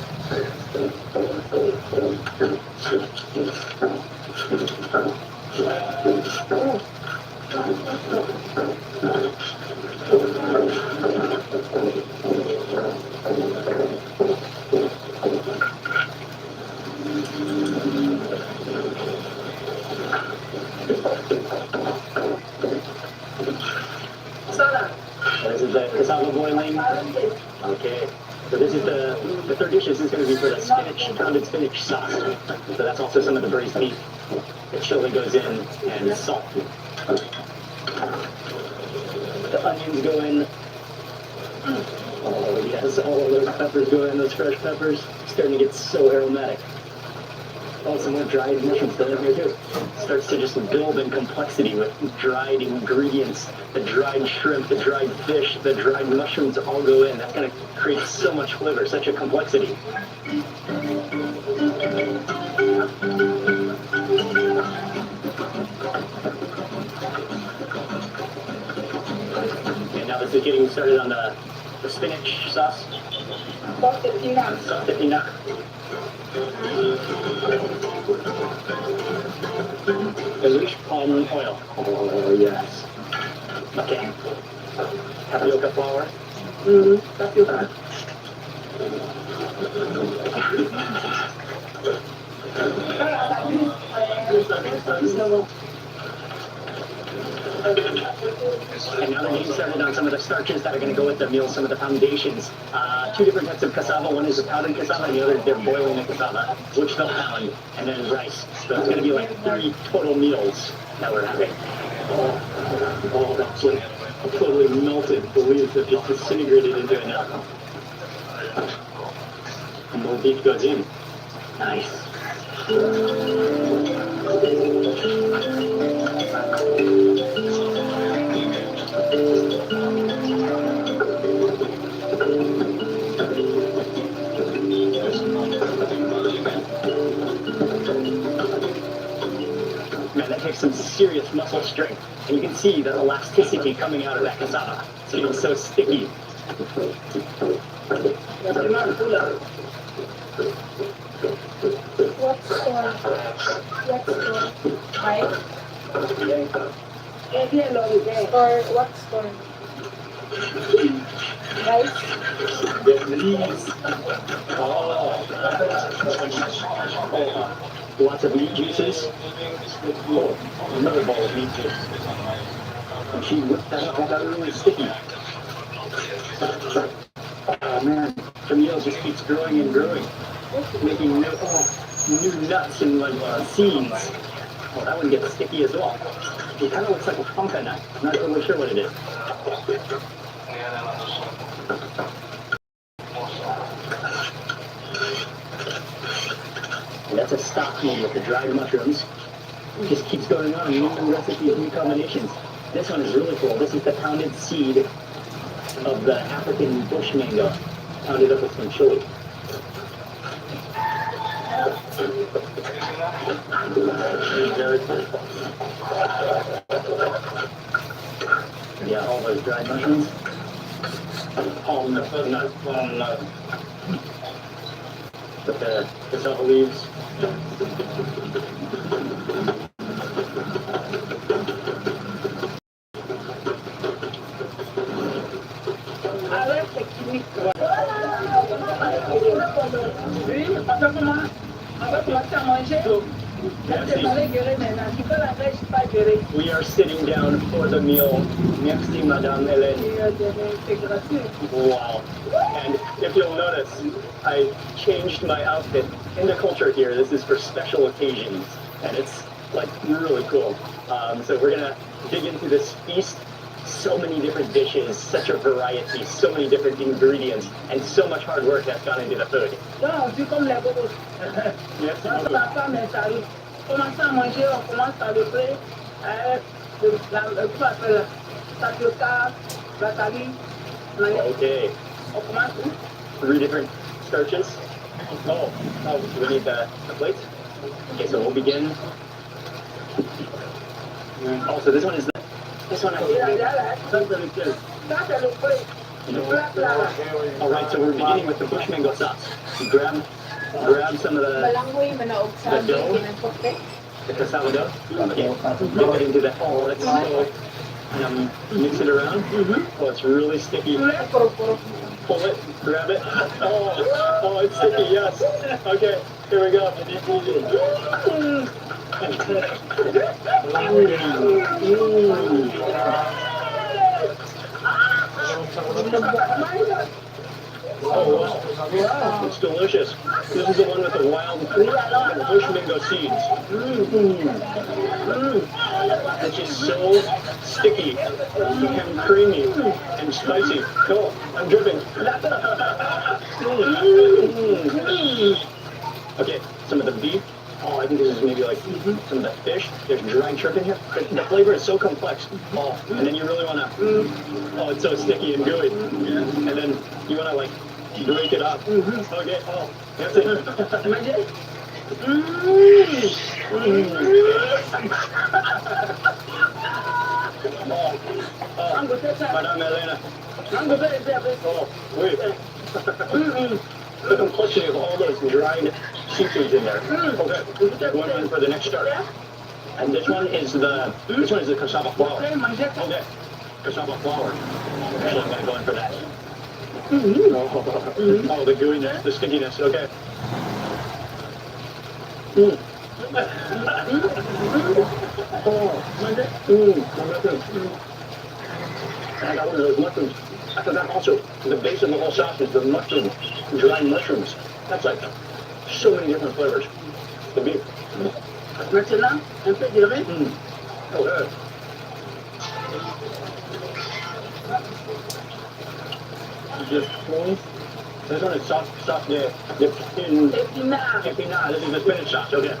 This is the cassava boiling. Okay. So this is the third dish. This is going to be for the spinach, pounded spinach sauce. So that's also some of the braised beef. The chili goes in and salt. The onions go in. Oh yes, all of those peppers go in, those fresh peppers. Starting to get so aromatic. Oh, some more dried mushrooms going in here too. Starts to just build in complexity with dried ingredients. The dried shrimp, the dried fish, the dried mushrooms all go in. That's going to create so much flavor, such a complexity. And now this is getting started on the spinach sauce. Sauce de pinat. English palm oil. Oh, yes. Okay. Tapioca flour.
Tapioca.
And now they're getting started on some of the starches that are going to go with the meal, some of the foundations. Two different types of cassava. One is a powdered cassava, and the other they're boiling the cassava, which they'll pound, and then rice. So it's going to be like 3 total meals that we're having. Oh, that's like totally melted. The leaves have just disintegrated into it now. And more beef goes in. Nice. Man, that takes some serious muscle strength. And you can see the elasticity coming out of that cassava. So it's so sticky.
What store? What store? Right? Store, what store? Rice?
Leaves. Lots of meat juices. Oh, another bowl of meat juice. And she whipped that up. That really sticky. Oh man, the meal just keeps growing and growing. Making new nuts and like seeds. Oh, that one gets sticky as well. It kind of looks like a funka nut. I'm not totally sure what it is. And that's a stock meal with the dried mushrooms. It just keeps going on, new recipes, new combinations. This one is really cool. This is the pounded seed of the African bush mango, pounded up with some chili. Yeah, all those dried mushrooms. Palm nut, with the cassava leaves. We are sitting down for the meal. Merci, Madame Hélène. Wow. And if you'll notice, I changed my outfit. In the culture here, this is for special occasions. And it's like really cool. So we're gonna dig into this feast. So many different dishes, such a variety, so many different ingredients, and so much hard work that's gone into the food. Yes,
Commence à manger, on commence par le pré, tapioca, batali.
Okay.
On commence où?
3 different starches. Oh, do we need the plates? Okay, so we'll begin. Oh, so this one is this one. All right, so we're beginning with the bush mango sauce. You grab some of the dough, the cassava dough. Okay, dip it into that. Oh, let's go. Mix it around. Oh, it's really sticky. Pull it, grab it. Oh, it's sticky. Yes. Okay, here we go. Oh, wow. It's delicious. This is the one with the wild bush mango seeds. It's just so sticky and creamy and spicy. Oh, I'm dripping. Okay, some of the beef. Oh, I think this is maybe like some of the fish. There's dried shrimp in here. The flavor is so complex. Oh, and then you really want to, oh, it's so sticky and gooey. And then you want to like break it up. Okay, oh, that's it. Madame Elena. Oh, wait. The complexity of all those dried seafoods in there. Okay, one for the next start. And this one is the cassava flour. Okay, cassava flour. Actually, I'm gonna go in for that. Oh, the gooiness, the stickiness. Okay. Oh, my mushroom. And I got one of those mushrooms. I forgot also, the base of the whole sauce is the mushroom, dried mushrooms. That's like so many different flavors. The beef.
Maintenant, un peu de riz.
Oh, good. Just close. This one is sauce de
Épinard.
épinard. This is the spinach sauce, okay.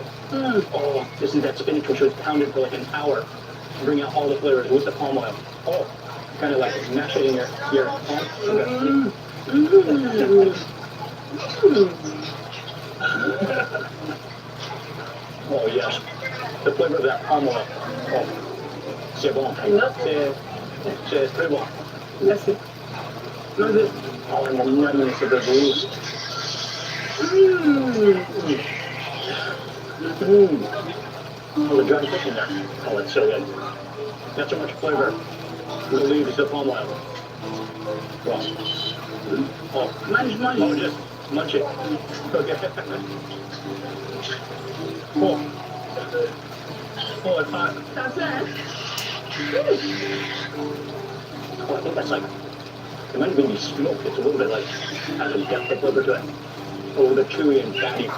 Oh, this is that spinach which was pounded for like an hour. Bring out all the flavors with the palm oil. Oh, kind of like mash it in your palm. Okay. Oh yes, the flavor of that palm oil. Oh, c'est bon. C'est très bon.
Merci. Mangez.
Oh, and the nuttiness of the blues. Oh, the dried fish in there. Oh, it's so good. Not so much flavor. The leaves, the palm oil. Wow. Oh, oh, just munch it. Okay. Oh. Oh, it's hot.
That's it.
Oh, I think that's like, it might even be smoked. It's a little bit like, has a depth of flavor to it. A little bit chewy and fatty.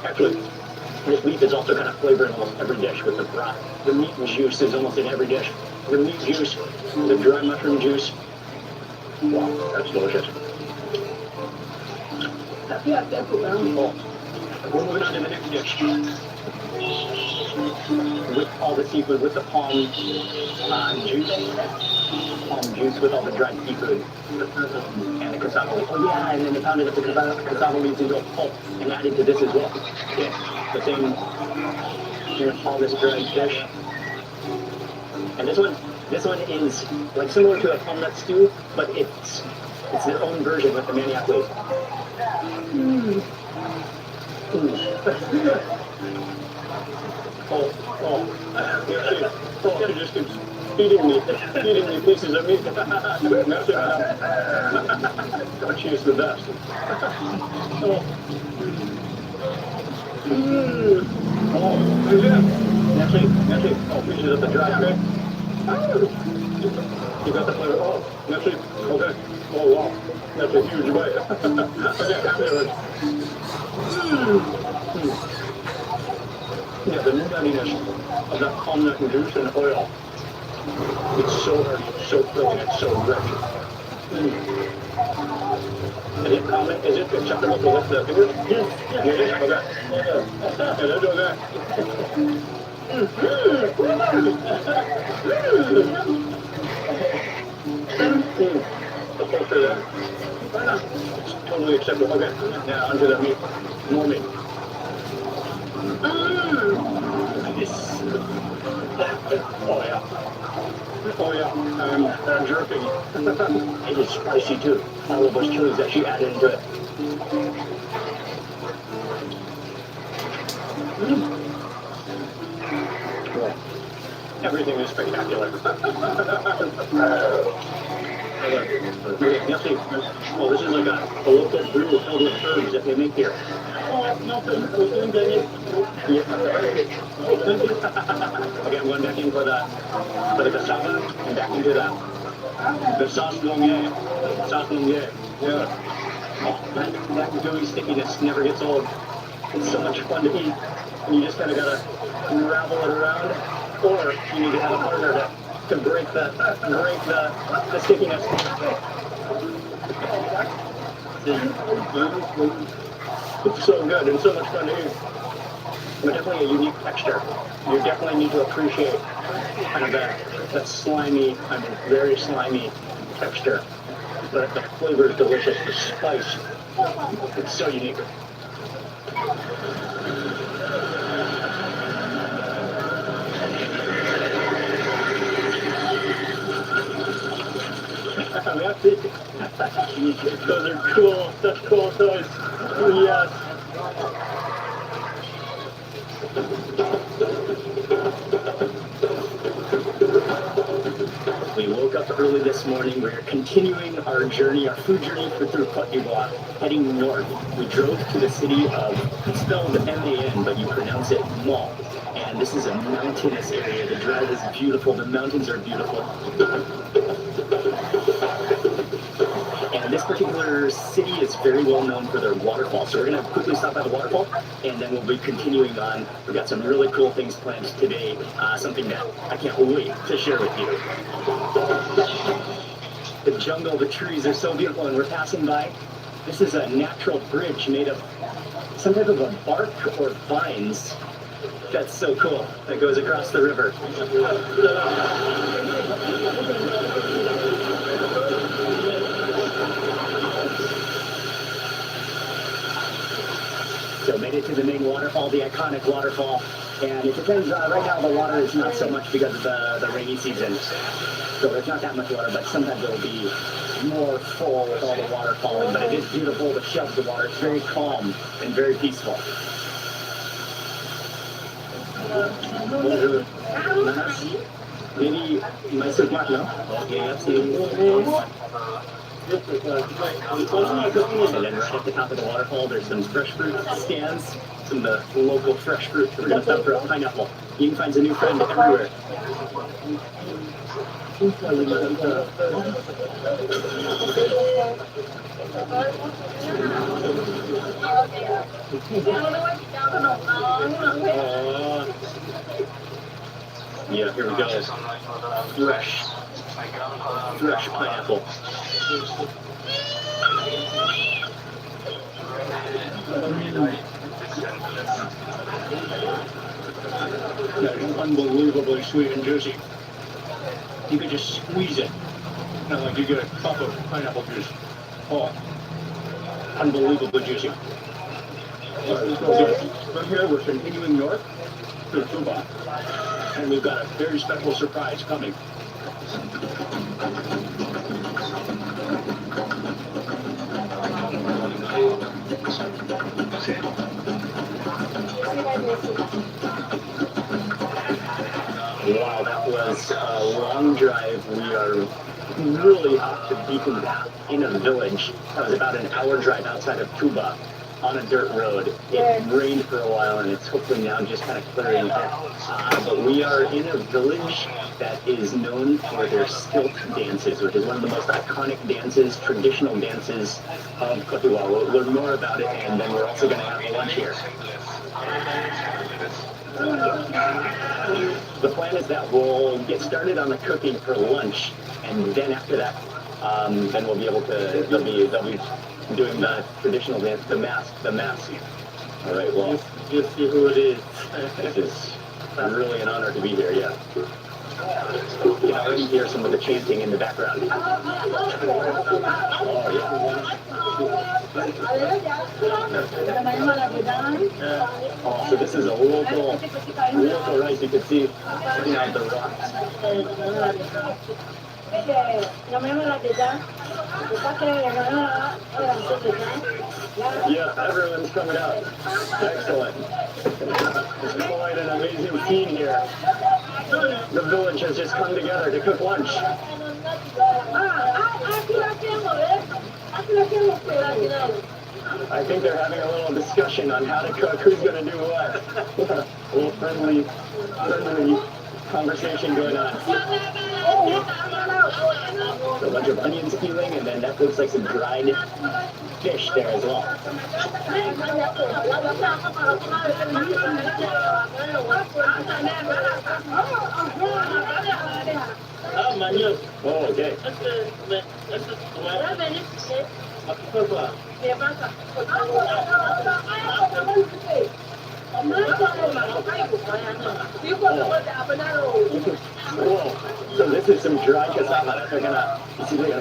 Actually, this beef is also kind of flavored in almost every dish with the broth. The meat juice is almost in every dish. The meat juice, the dry mushroom juice. Wow, that's delicious. Oh, we're moving on to the next dish. With all the seafood, with the palm juice. Palm juice with all the dried seafood. And the cassava leaves. Oh yeah, and then they pounded up the cassava leaves into a pulp and added to this as well. Yeah, the same, here's all this dried fish. And this one is like similar to a palm nut stew, but it's their own version with the manioc leaf. Oh, it just keeps feeding me pieces of meat. Oh, she's the best. Oh, yeah. Naturally, oh, pieces of the dry fish. You got the flavor. Oh, naturally, okay. Oh, wow. That's a huge bite. Okay, happy with it. Yeah, the nuttiness of that palm nut juice and oil. It's so hearty, it's so filling, it's so rich. Is it acceptable to lift the fingers? Yes. It is? Okay. It is okay. It's totally acceptable. Okay. Now onto the meat. More meat. Nice. Oh yeah. Oh yeah. I'm jerking. It is spicy too. All of those chilies that she added into it. Well, everything is spectacular. Oh, this is like a local brew filled with herbs that they make here. Oh, nothing. Okay, I'm going back in for the cassava and back into the sauce longue. Sauce longue. Yeah. Oh, that gooey stickiness never gets old. It's so much fun to eat. And you just kind of gotta unravel it around, or you need to have a partner to break the stickiness. It's so good and so much fun to eat. But definitely a unique texture. You definitely need to appreciate kind of that slimy, very slimy texture. But the flavor is delicious, the spice. It's so unique. Those are cool, such cool toys. Yes. We woke up early this morning. We're continuing our journey, our food journey through Côte d'Ivoire, heading north. We drove to the city of, it's spelled M-A-N, but you pronounce it Mont. And this is a mountainous area. The drive is beautiful. The mountains are beautiful. And this particular city is very well known for their waterfall. So we're going to quickly stop by the waterfall, and then we'll be continuing on. We've got some really cool things planned today, something that I can't wait to share with you. The jungle, the trees are so beautiful, and we're passing by. This is a natural bridge made of some type of a bark or vines. That's so cool. That goes across the river. So made it to the main waterfall, the iconic waterfall. And it depends, right now the water is not so much because of the rainy season. So there's not that much water, but sometimes it'll be more full with all the water falling. But it is beautiful to shove the water. It's very calm and very peaceful. Bonjour. Nanas. Maybe my soup no? Okay, let's see. And then right at the top of the waterfall, there's some fresh fruit stands, some of the local fresh fruit. We're going to stop for a pineapple. You can find a new friend everywhere. Yeah, here we go. Fresh pineapple. That is unbelievably sweet and juicy. You could just squeeze it, kind of like you get a cup of pineapple juice. Oh, unbelievably juicy. From here, we're continuing north to Cuba, and we've got a very special surprise coming. Wow, that was a long drive. We are really off the beaten path in a village. That was about an hour drive outside of Cuba on a dirt road. It rained for a while, and it's hopefully now just kind of clearing up. But we are in a village that is known for their stilt dances, which is one of the most iconic dances, traditional dances of Cote d'Ivoire. We'll learn more about it, and then we're also going to have lunch here. The plan is that we'll get started on the cooking for lunch, and then after that, then we'll be able to, they'll be doing the traditional dance, the mask. All right, well, you see who it is. This is really an honor to be here, yeah. You can already hear some of the chanting in the background. Oh, yeah. Oh, so this is a local rice. You can see sitting on the rocks. Yeah, everyone's coming out. Excellent. It's quite an amazing scene here. The village has just come together to cook lunch. I think they're having a little discussion on how to cook, who's going to do what. A little friendly conversation going on. So a bunch of onions peeling, and then that looks like some dried fish there as well. Oh, okay. Whoa. So this is some dried cassava that they're gonna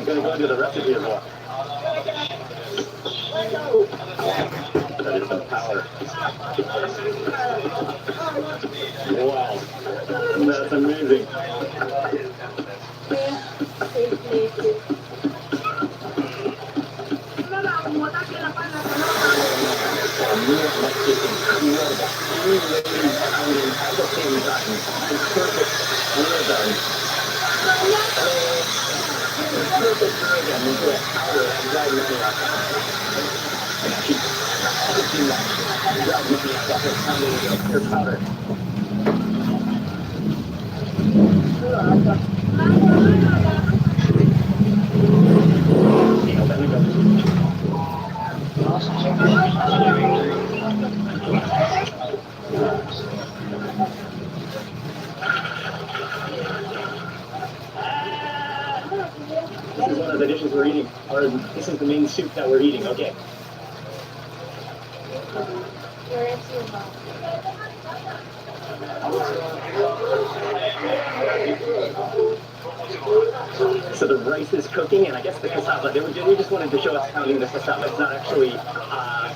go into the recipe as well. That is some power. Wow. That's amazing. Powder. This is one of the dishes we're eating, or this is the main soup that we're eating. Okay. So the rice is cooking, and I guess the cassava, they just wanted to show us pounding the cassava. It's not actually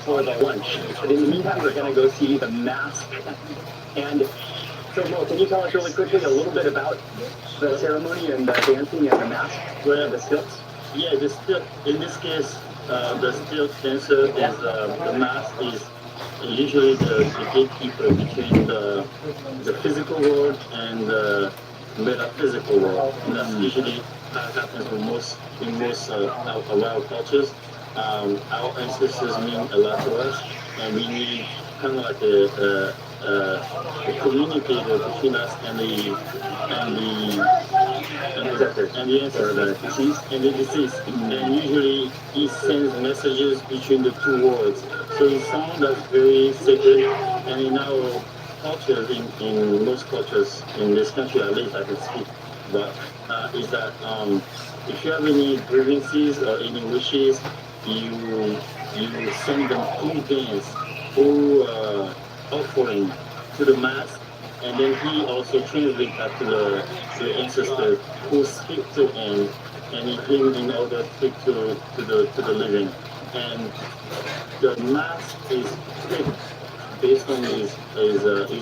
for the lunch. But in the meantime, we're going to go see the mask. And so, Mo, can you tell us really quickly a little bit about the ceremony and the dancing and the mask? What are the stilts?
Yeah, the stilt, in this case, the stilt dancer is, the mask is usually the gatekeeper between the physical world and the metaphysical world. And that's usually how it happens in most our cultures. Our ancestors mean a lot to us, and we need kind of like a communicator between us and the ancestor, the deceased. And usually he sends messages between the two worlds. So it's someone that's very sacred, and in our cultures, in most cultures in this country, at least I can speak, but is that if you have any grievances or any wishes, you send them through dance, through offering to the mask, and then he also translates that to the ancestors who speak to him, and him in order to speak to the living. And the mask is picked based on his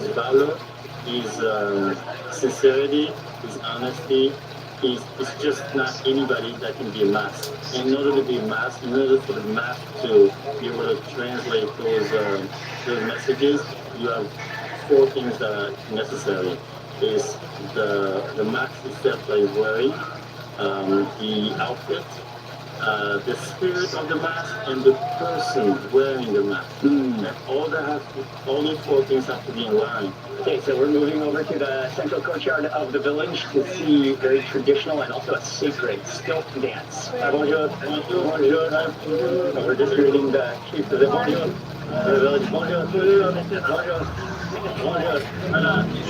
valor, his sincerity, his honesty. It's just not anybody that can be a mask. In order to be a mask, in order for the mask to be able to translate those messages, you have four things that are necessary. Is the mask itself that is wearing, the outfit, the spirit of the mask, and the person wearing the mask. And all those four things have to be in line.
Okay, so we're moving over to the central courtyard of the village to see very traditional and also a sacred stilt dance. Bonjour. Bonjour. We're just greeting the chief of the bonjour. The village. Bonjour. Bonjour. Bonjour.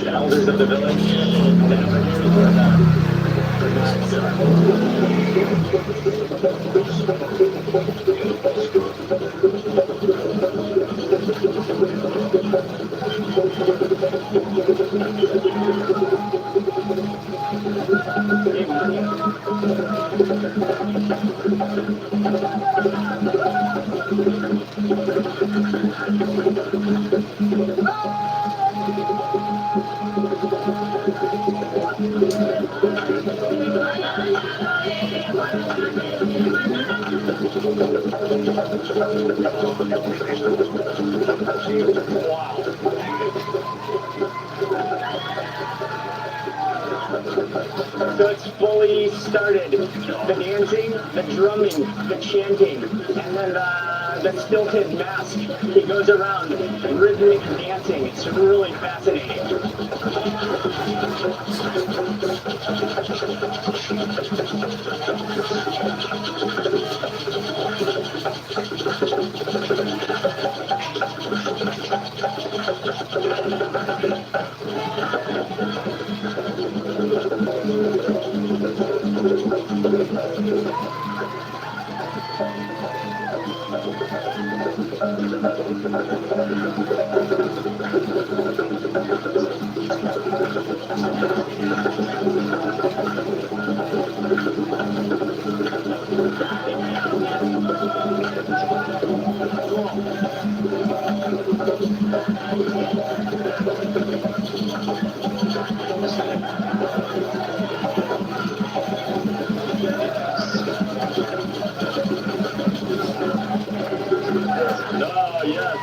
The elders of the village. And then over here is where So it's fully started. The dancing, the drumming, the chanting, and then the stilted mask. He goes around rhythmic dancing. It's really fascinating. Oh, yes.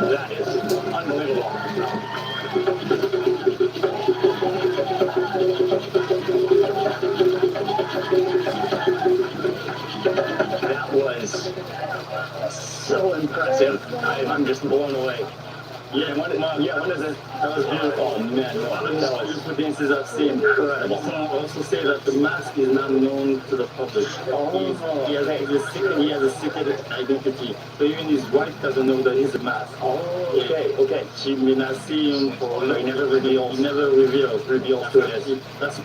That is unbelievable. That was so impressive. I'm just blown away.
Yeah,
When is it?
that was beautiful.
Oh man, wow,
One of
that
the
was
beautiful dances I've seen.
incredible.
Some also say that the mask is not known to the public. He has a secret identity. So even his wife doesn't know that he's a mask.
Okay.
She may not see him for
So he never reveals.
He never reveals
Who it is.
That's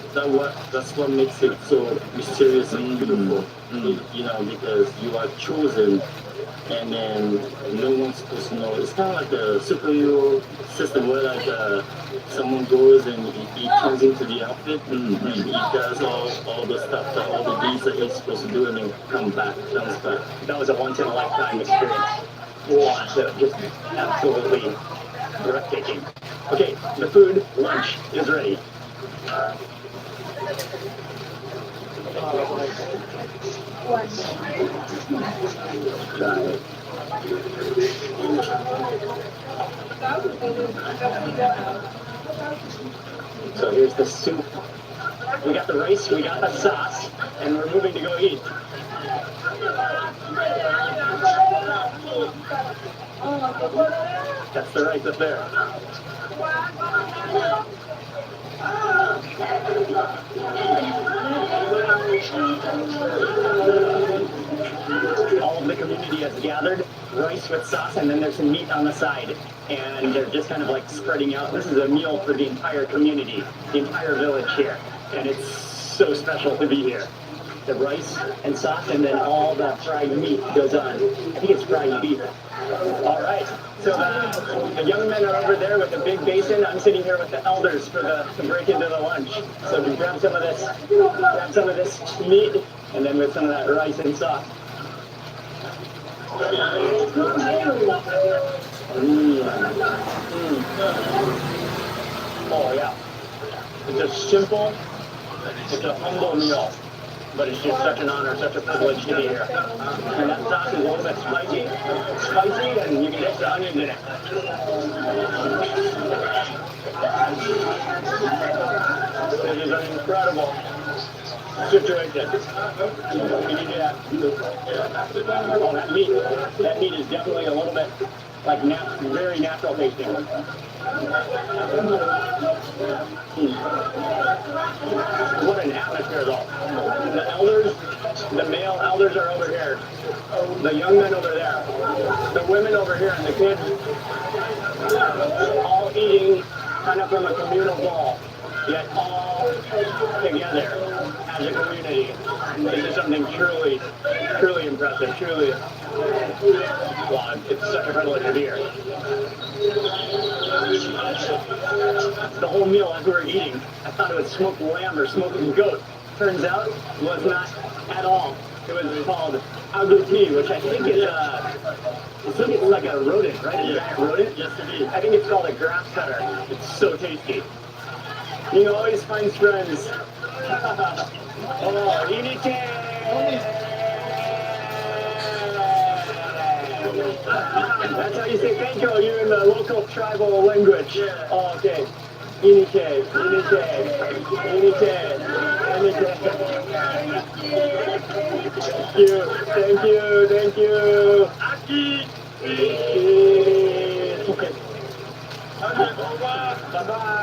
what makes it so mysterious and beautiful. You know, because you are chosen and then no one's supposed to know. It's kind of like a superhero system where like someone goes and he turns into the outfit and he does all the stuff, all the deeds that he's supposed to do and then comes back.
That was a once in a lifetime experience. Wow, so just absolutely breathtaking. Okay, the food, lunch is ready. Try it. So here's the soup. We got the rice, we got the sauce, and we're moving to go eat. That's the rice up there. All of the community has gathered, rice with sauce, and then there's some meat on the side. And they're just kind of like spreading out. This is a meal for the entire community, the entire village here. And it's so special to be here. The rice and sauce, and then all the fried meat goes on. I think it's fried beef. All right. So the young men are over there with the big basin. I'm sitting here with the elders to break into the lunch. So we grab some of this meat, and then with some of that rice and sauce. Oh yeah. It's a simple, it's a humble meal. But it's just such an honor, such a privilege to be here. And that sauce is a little bit spicy, and you can taste the onions in it. It is an incredible situation. You need that. Oh, that meat is definitely a little bit like very natural tasting. What an atmosphere though. The male elders are over here. The young men over there. The women over here and the kids all eating kind of from a communal bowl, yet all together as a community. This is something truly, truly impressive, truly, well, it's such a privilege to be here. The whole meal as we were eating, I thought it was smoked lamb or smoked goat. Turns out it was not at all. It was called agouti, which I think is it's like a rodent, right? A giant rodent?
Yes, it is.
I think it's called a grass cutter. It's so tasty. You always find friends. Oh, inite! That's how you say thank you in the local tribal language. Oh, okay. Inite. Thank you. Aki! Bye-bye.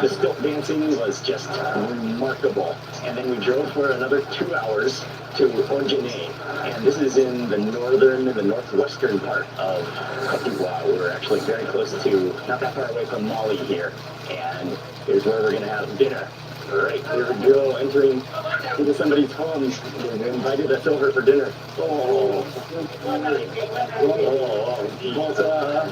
The stilt dancing was just remarkable. And then we drove for another 2 hours to Ojene. And this is in the northwestern part of Cote d'Ivoire. We're actually very close to, not that far away from Mali here. And here's where we're going to have dinner. All right, here we go, entering into somebody's home. They invited us over for dinner. Bonsoir.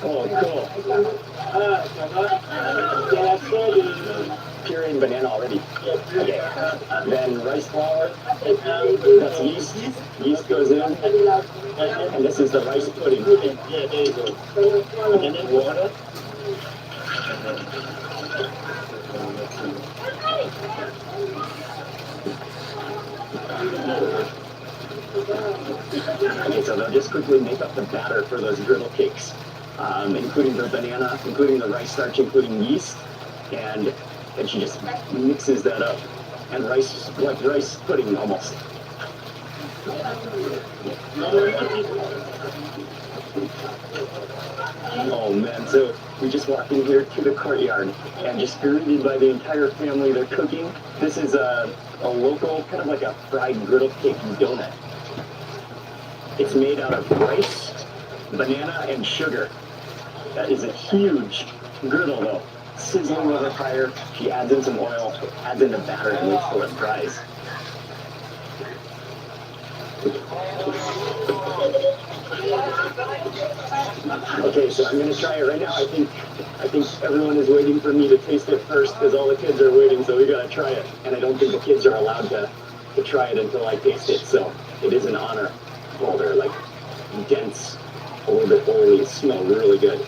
Oh, cool. Pureed banana already. Okay. Then rice flour. That's yeast. Yeast goes in. And this is the rice pudding. Yeah, there you go. And then water. Okay, so they'll just quickly make up the batter for those griddle cakes. including the banana, including the rice starch, including yeast, and she just mixes that up. And rice, like rice pudding almost. Oh man, so we just walked in here to the courtyard and just greeted by the entire family. They're cooking. This is a local, kind of like a fried griddle cake donut. It's made out of rice, banana, and sugar. That is a huge griddle though. Sizzling over fire. She adds in some oil, adds in the batter, and waits till it dries. Okay, so I'm gonna try it right now. I think everyone is waiting for me to taste it first because all the kids are waiting, so we gotta try it. And I don't think the kids are allowed to try it until I taste it, so it is an honor. Oh, they're like dense, a little bit oily, smell really good.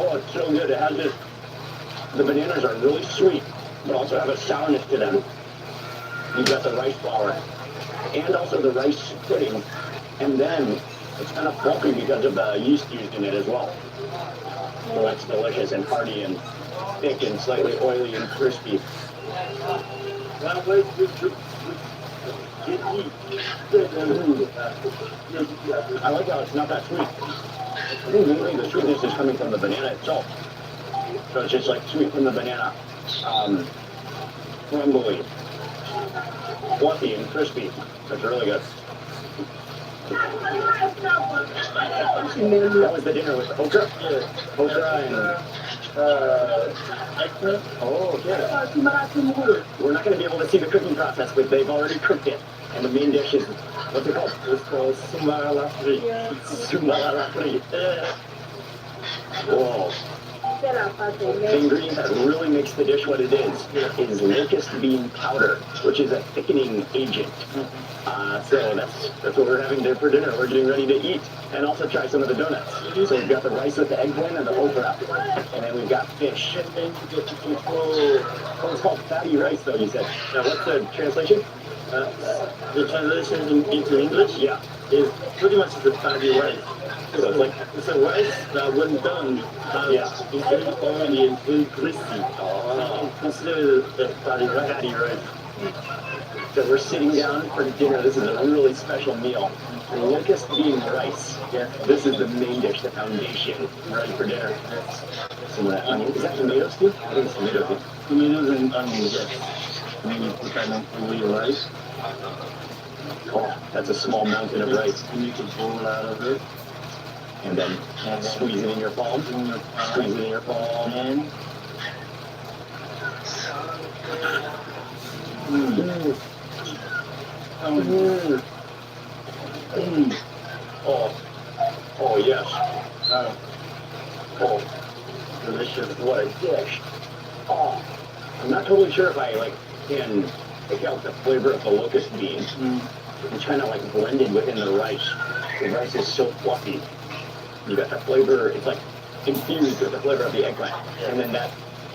Oh, it's so good. It has this, the bananas are really sweet, but also have a sourness to them. You've got the rice flour, and also the rice pudding, and then it's kind of fluffy because of the yeast used in it as well. So that's delicious and hearty and thick and slightly oily and crispy. I like how it's not that sweet. I think mainly the sweetness is coming from the banana itself. So it's just like sweet from the banana. Crumbly, fluffy and crispy. That's really good. That was the dinner with okra? Okra and eggplant? Oh, okay. We're not going to be able to see the cooking process, but they've already cooked it. And the main dish is, what's it called? It's called sumalalapri. Sumalalapri. Whoa. The ingredient that really makes the dish what it is locust bean powder, which is a thickening agent. So that's what we're having there for dinner. We're getting ready to eat and also try some of the donuts. So we've got the rice with the eggplant and the okra, and then we've got fish. Oh, it's called fatty rice, though, you said. Now, what's the translation?
The translation into English,
Yeah.
is pretty much the fatty rice. So it's a rice that when done, it's very oily and very crispy. So consider it fatty rice.
Fatty rice. So we're sitting down for dinner. This is a really special meal. Locust bean rice. This is the main dish, the foundation, ready for dinner. Some of that onion. Is that tomatoes too? I think it's tomatoes too.
Tomatoes and onions, yes. And then you put that in the rice.
Oh, that's a small mountain of rice.
You make a bowl out of it.
And then squeeze it in your palm. Squeeze it in your palm.
And
Oh yes. Oh,
delicious.
what a dish. Oh, I'm not totally sure if I can pick out the flavor of the locust bean. It's kind of like blended within the rice. The rice is so fluffy. You got the flavor, it's like infused with the flavor of the eggplant. And then that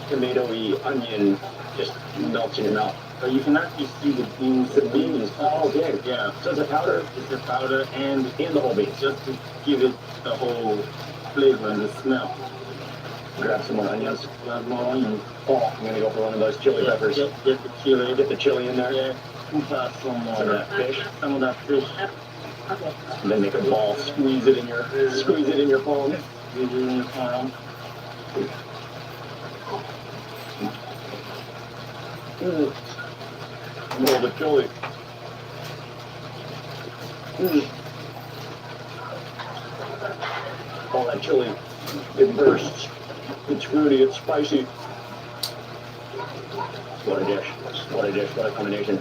tomatoey onion just melts in your mouth.
But you can actually see the beans.
The beans, oh okay.
Yeah.
So it's a powder
It's a powder and
and the whole beans.
just to give it the whole flavor and the smell.
Grab some more onions.
Add more onions.
Oh, I'm gonna go for one of those chili peppers.
Get the chili.
Get the chili in there.
Yeah. Scoop out some
Some of that fish.
Some of that fish.
And then make a ball. Squeeze it in your palm.
Squeeze it in your palm.
Oh, the chili. Oh, that chili. It bursts. It's fruity. It's spicy. What a dish. What a dish. What a combination.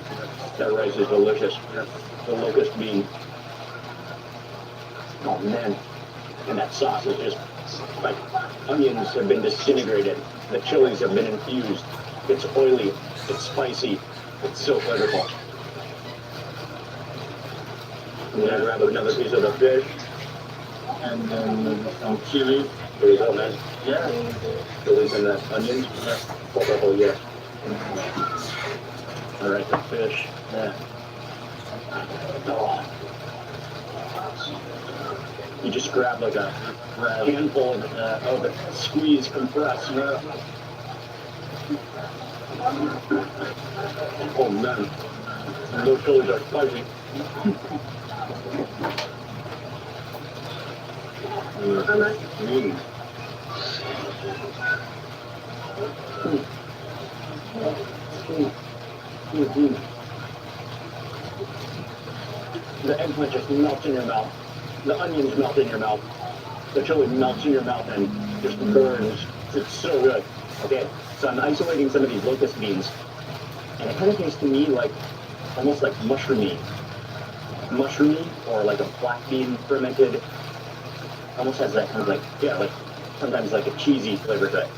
That rice is delicious. The locust bean. Oh, man. And that sauce is just like onions have been disintegrated. The chilies have been infused. It's oily. It's spicy. It's so flavorful. I'm gonna grab another piece of the fish.
and then maybe some chili.
Here you go, man.
Yeah.
Chilies and the onions.
Yeah.
Oh, yeah. All right, the fish.
Yeah.
Oh. You just grab like a handful of it, squeeze, compress.
Yeah. Oh man, those chilies are spicy.
Mm. Mm-hmm. The eggplant just melts in your mouth. The onions melt in your mouth. The chili melts in your mouth and just burns. It's so good. Okay, so I'm isolating some of these locust beans, and it kind of tastes to me like almost like mushroomy, or like a black bean fermented. Almost has that kind of like, yeah, like sometimes like a cheesy flavor to it.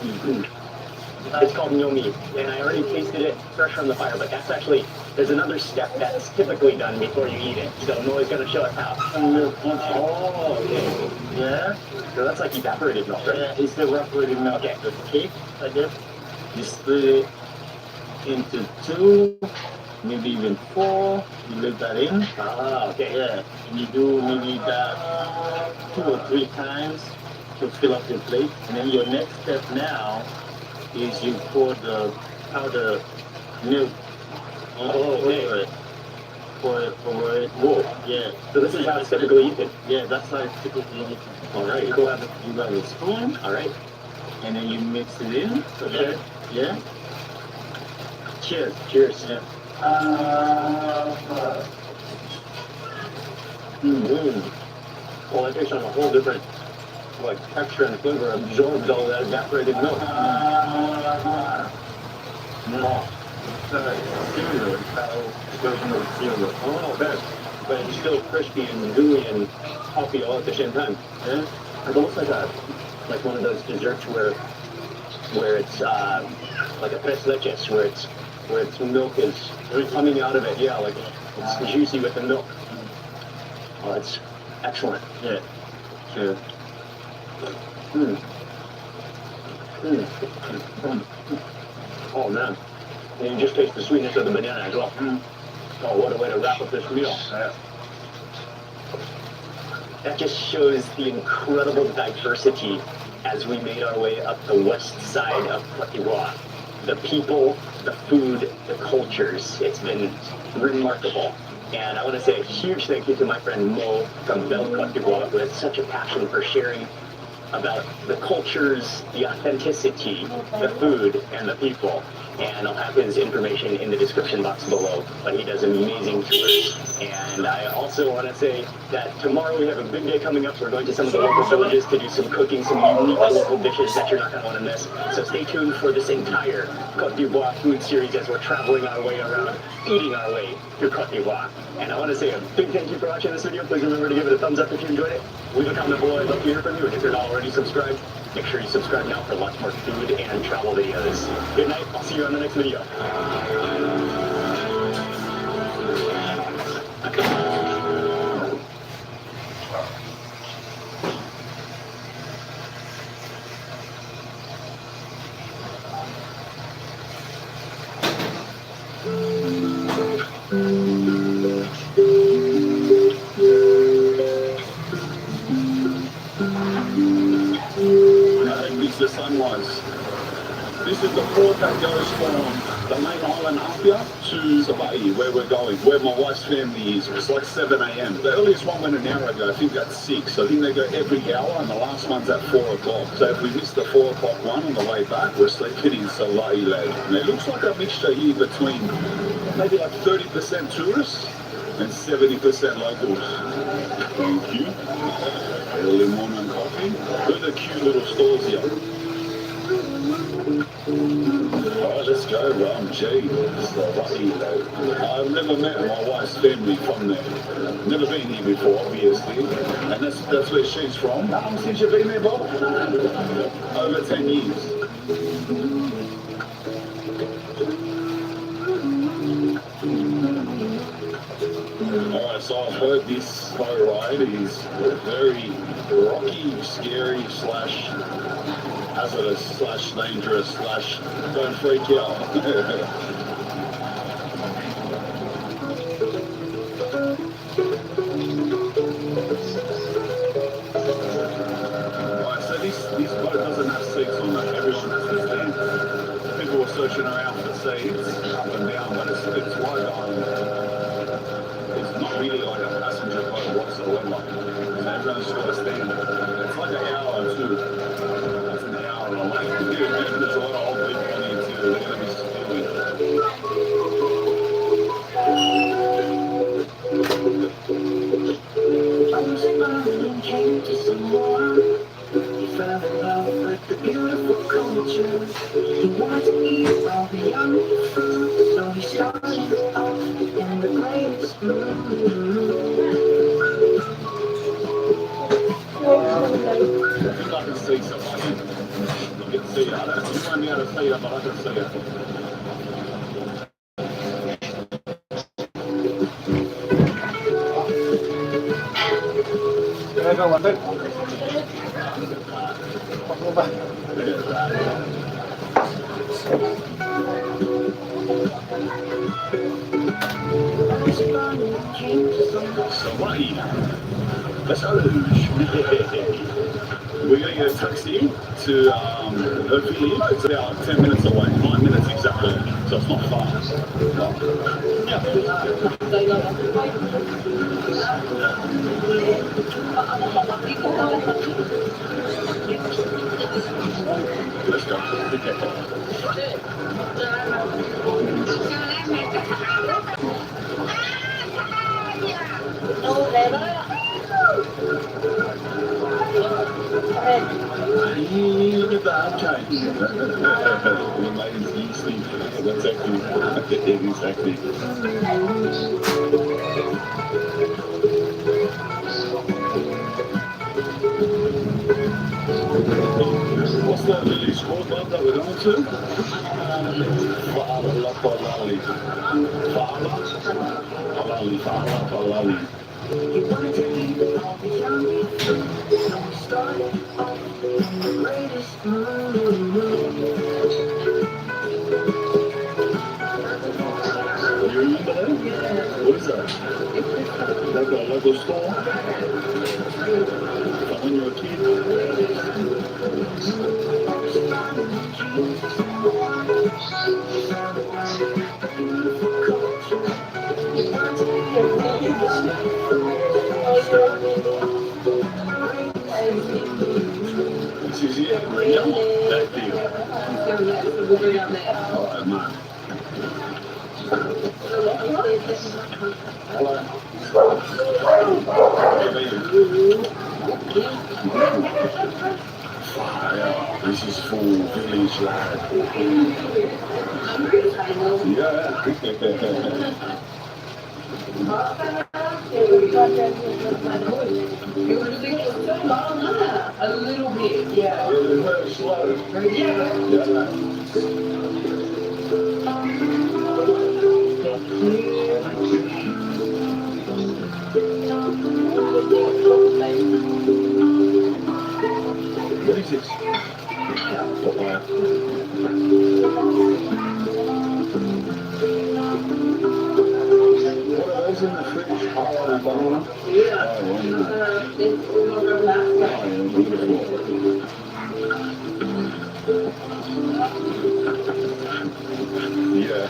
Mm-hmm. It's called no meat, and I already tasted it fresh from the fire, but that's actually, there's another step that's typically done before you eat it. So Noah's going to show us how. Oh, okay.
Yeah.
So that's like evaporated milk, right?
Yeah, it's the evaporated milk.
Okay.
The cake, I guess. You split it into 2, maybe even 4. You leave that in.
Ah, okay.
Yeah. And you do maybe that 2 or 3 times to fill up your plate. And then your next step now is you pour the powdered milk over it. Pour it over it.
Whoa.
Yeah.
So this is how it's typically eaten.
Yeah, that's how it's typically eaten.
All right.
You grab a spoon.
All right.
And then you mix it in.
Okay.
Yeah.
Cheers. Cheers.
Yeah.
Mm-hmm. Well, it takes on a whole different like texture and flavor, absorbs all that evaporated milk.
Oh. Cereal. How version cereal.
Oh, okay. But it's still crispy and gooey and puffy all at the same time.
Yeah.
It's almost like one of those desserts where it's like a tres leches, where its milk is coming out of it. Yeah, like it's juicy with the milk. Oh, that's excellent.
Yeah. Sure.
Mm. Mm. Mm. Oh man, and you just taste the sweetness of the banana as well. Mm. Oh, what a way to wrap up this meal.
Yeah.
That just shows the incredible diversity as we made our way up the west side of Cote d'Ivoire. The people, the food, the cultures, it's been remarkable. And I want to say a huge thank you to my friend Mo from Belle Cote d'Ivoire, who has such a passion for sharing about the cultures, the authenticity, the food, and the people. And I'll have his information in the description box below, but he does amazing tours. And I also want to say that tomorrow we have a big day coming up. We're going to some of the local villages to do some cooking, some unique local dishes that you're not going to want to miss. So stay tuned for this entire Cote d'Ivoire food series as we're traveling our way around, eating our way through Cote d'Ivoire. And I want to say a big thank you for watching this video. Please remember to give it a thumbs up if you enjoyed it. Leave a comment below. I'd love to hear from you. And if you're not already subscribed, make sure you subscribe now for lots more food and travel videos. Good night. I'll see you on the next video.
The sunrise. This is the port that goes from the main island Apia to Sabai, where we're going, where my wife's family is. It's like 7 a.m. The earliest one went an hour ago. I think that's 6. I think they go every hour, and the last one's at 4 o'clock. So if we miss the 4 o'clock one on the way back, we're sleeping in Sabai Lake. And it looks like a mixture here between maybe like 30% tourists and 70% locals. Thank you. Early morning coffee. Look at the cute little stores here. Alright, let's go, Ram G. I've never met my wife's family from there. Never been here before, obviously. And that's where she's from. How long since you've been there, Bob? Over 10 years.
Alright, so I've heard this boat ride is very rocky, scary, slash hazardous, slash dangerous, slash don't freak out. Alright, so this boat doesn't have seats on it. Everyone has to stand. People were searching around for seats up and down, but it's wide on. It's not really like a passenger boat whatsoever. So everyone's got to stand. It's like an hour or two. It's an hour away. There's a lot of old people on here too. They're going to be stealing.
Came to some more. He fell in love with the beautiful culture. He wanted to eat all the yummy food, so he started off in the greatest mood.
I think I can see somebody. You can see it. I don't think you won't be able to see it, but I can see it. Somebody, let's go. We're going to get a taxi to Hercule. It's about 10 minutes away, 9 minutes exactly, so it's not far. Yeah. Let's go. Look at that time. The light is easy. That's exactly. What's that village called, love, that we're going to? Fa'ala.
He wanted to eat all the yummy food, so we started off in the greatest mood.
You remember that? What is that? Like a local store? When you were a kid? This is it, right now? That deal. Alright, man. Hello. Fire. This is full village life. Yeah.
A little bit, yeah.
Very slow. Yeah. What is this? Papaya. What are those in the fridge? Oh, banana?
Yeah.
Oh, yeah.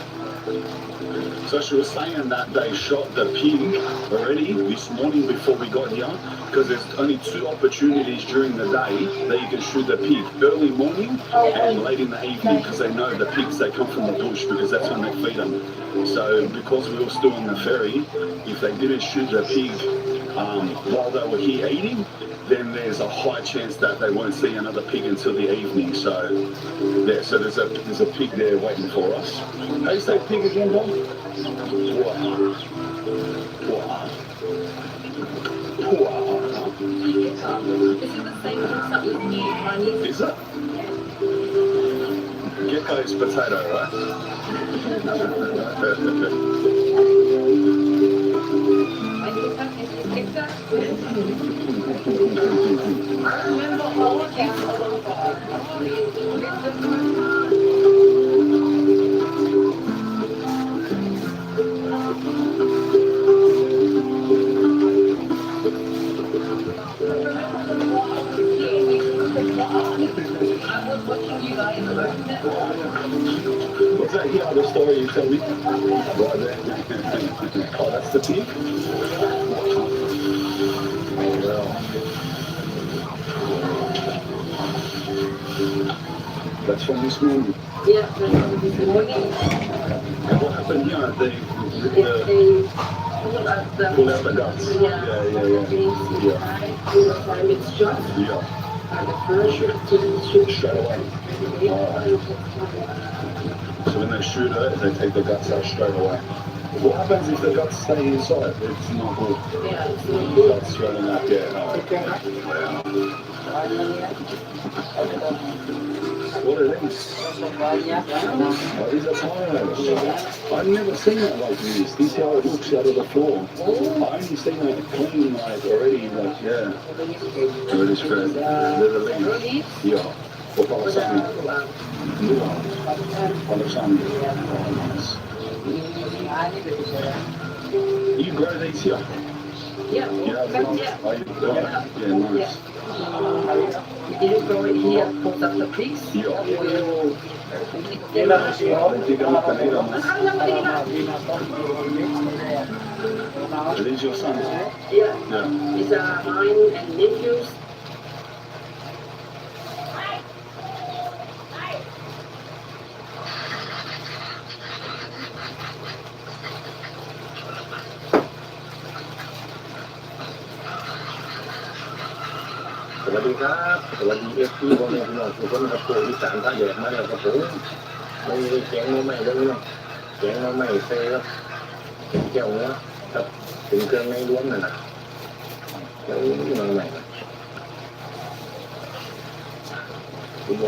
So she was saying that they shot the pig already this morning before we got here, because there's only 2 opportunities during the day that you can shoot the pig: early morning and late in the evening, because they know the pigs, they come from the bush because that's when they feed them. So because we were still on the ferry, if they didn't shoot the pig while they were here eating, then there's a high chance that they won't see another pig until the evening. So yeah, so there's a pig there waiting for us. How do you say pig again, Dom? Wow.
This is the same concept with new Chinese.
Is it? Gecko is potato, right? What's that? Yeah, the story you tell me. Right there. Oh, that's the pig? Well, that's from this morning.
Yeah, this morning
And what happened here? They
pull
pull
out
out the guts.
yeah,
Yeah.
it's shot.
Yeah.
And the first shoot
Straight away. So when they shoot it, they take the guts out straight away. What happens if the guts stay inside? It's not good.
Yeah, it's
Starts swelling up, yeah. No. What are these? Oh, these are tires. I've never seen it like this. This is how it looks out of the floor. I only seen it clean, like already, like, yeah. Already spread. They're the leaves. Yeah. What color something? Blue one. Color something. Oh, nice. You grow these here?
yeah,
Yeah,
yeah.
yeah, nice.
You grow it here, put up the pigs.
Yeah.
We will
They dig them up and eat them. Are these your sons?
yeah.
Yeah.
These are mine and nephews.
Selamat pagi, selamat FP พ่อแม่พี่น้องทุกคนครับผู้ที่สานท่าแดดมาแล้วครับผมไม่ได้แกงมาใหม่เลยเนาะแกงมาใหม่ใส่ครับเป็นแก้วเนื้อครับเป็นเครื่องในรวมนั่นนะแล้วมาใหม่พี่โม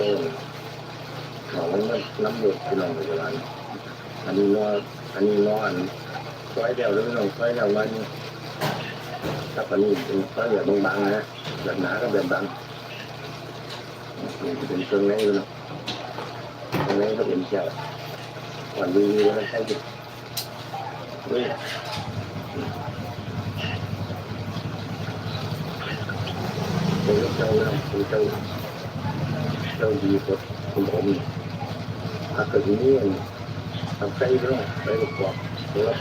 ของมันน้ำหยดพี่น้องไปประมาณอันนี้นอนอันซอยเดียวเลยพี่น้องซอยเดียววันครับอันนี้เป็นซอยเดียวบางๆนะแบบหนาก็แบบบางนี่เป็นเครื่องในเลยเนาะเครื่องในก็เป็นแก้ววันนี้เราใช้ดินี่เป็นเจ้าเนาะเป็นเจ้าดีกว่าคุณผมถ้าเกิดที่นี่ทำไส้ก็ไปประกอบตัวละ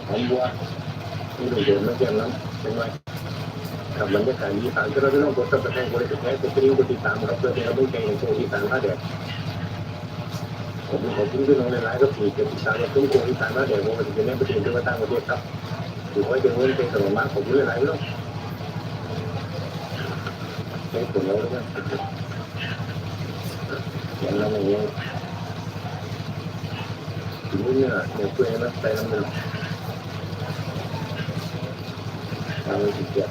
หอมบัวที่โดดเด่นไม่เกี่ยงน้ำเป็นไงกับบรรยากาศดีต่างที่เราได้ลองกดซับสไครต์กดไลค์กดแชร์กดกระดิ่งกดติดตามครับเพื่อที่เราไม่ใจในโชว์ที่ต่างท่าแดดผมขอบคุณพี่น้องหลายๆก็ที่ติดตามในทุ่งโชว์ที่ต่างท่าแดดผมก็จะเป็นแม่ประเทศที่มาตั้งประเทศครับถือว่าเป็นเงินเป็นสมบัติของพี่หลายๆเนาะใช้ผลแล้วเนี่ยอย่างนั้นอย่างนี้ถึงเนี่ยเพื่อนนะไปน้ำมันเอาไปติดเจ็บ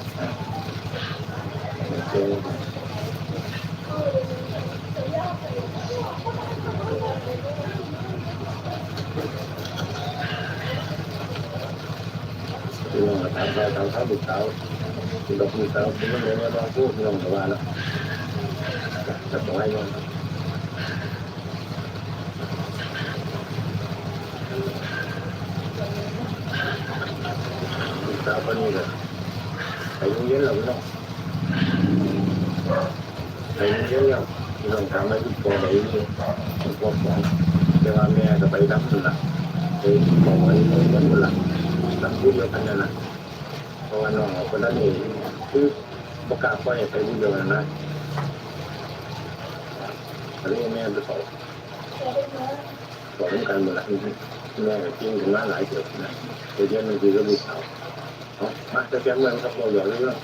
พี่น้องตามเท้าบุกเท้าที่เราพูดเท้าที่มันเรียนว่าต้องพูดพี่น้องแต่ว่าแล้วจะต้องให้ยังบุกเท้าพอนี้เลยไปยุ่งเย็นเราพี่น้องไปยุ่งเย็นเราพี่น้องทำให้ทุกคนได้นี่พวกของแต่ว่าแม่ก็ไปดำนั่นแหละไปของไอ้คนนั้นนั่นแหละดำพูดเดียวกันนั่นแหละเพราะว่าน้องคนนั้นนี่คือประกาศปล่อยไปพูดเดียวกันนะอันนี้แม่ไปสอนกันหมดละแม่จริงถึงว่าหลายเดือนนะเดี๋ยวมันคือก็บุกเขามาจะแก้เมืองกับเราอย่างนี้เนาะ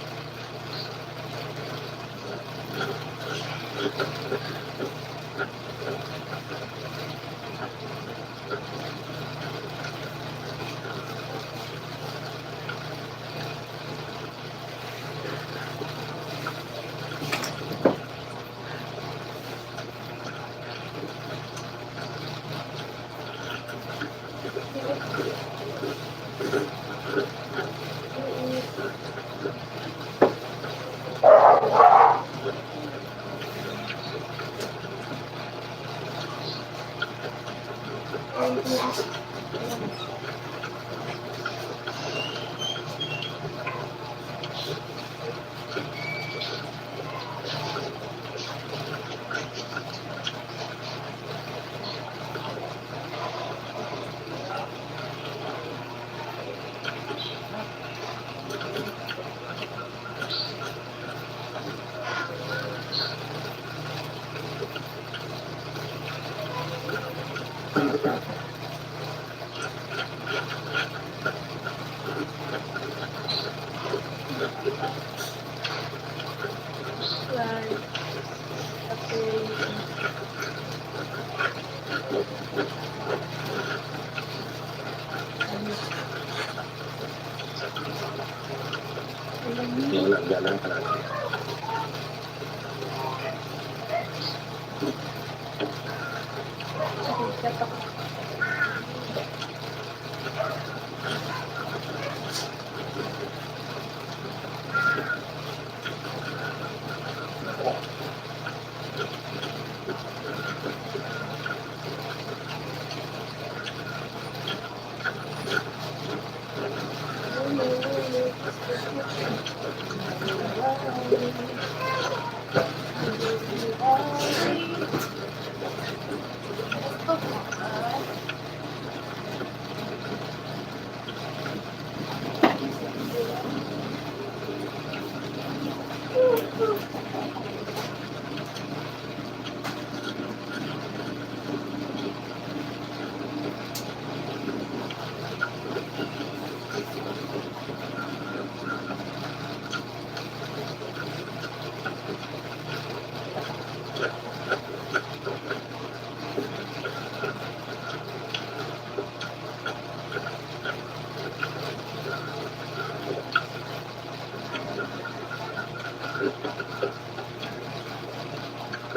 Walang galang ka natin.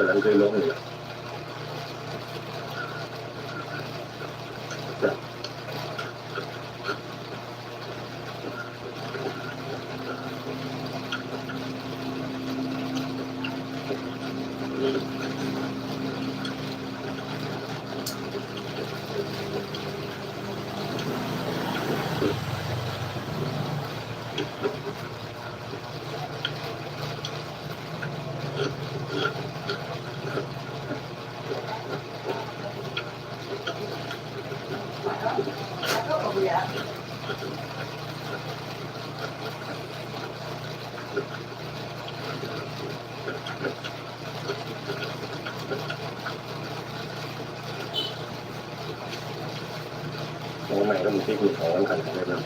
Kailan kayo long nila? Bố mẹ có một cái quyền khổ thành thật lên.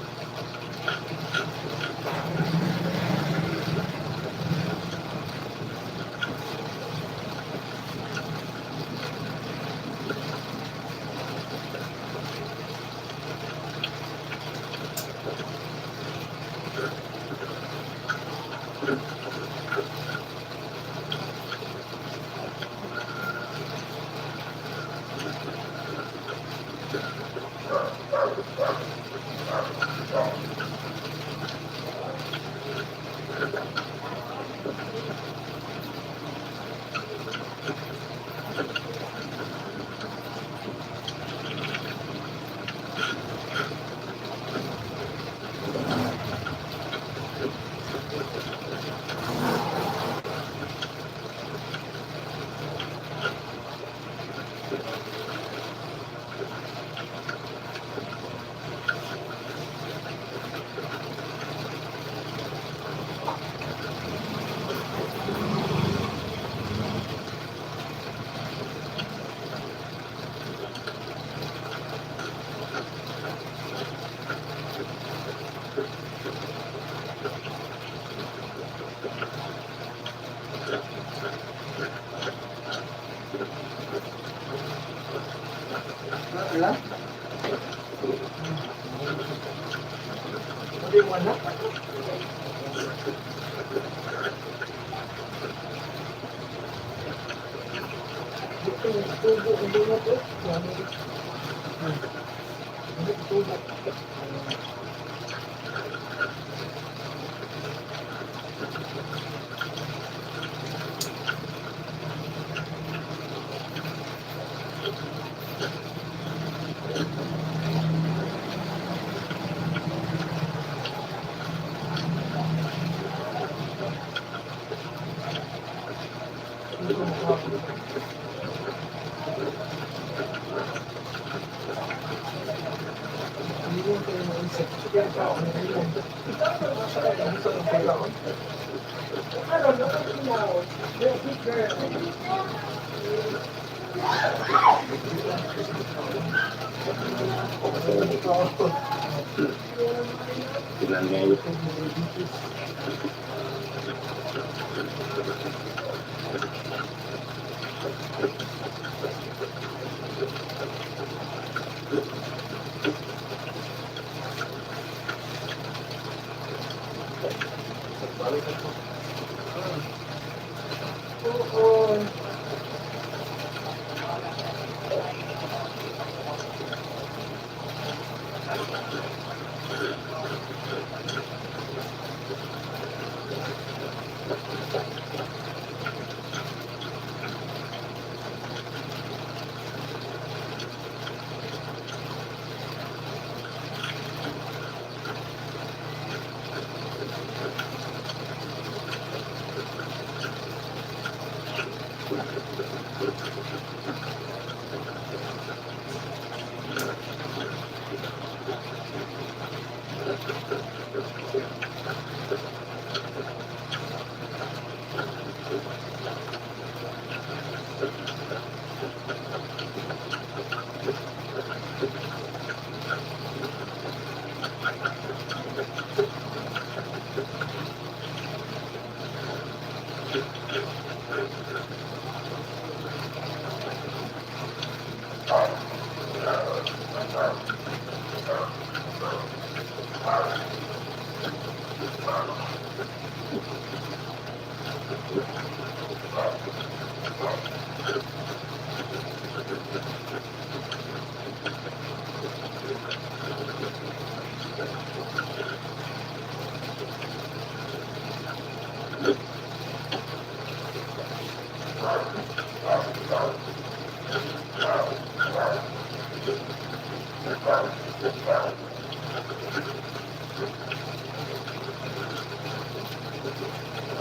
Tignan ngayon.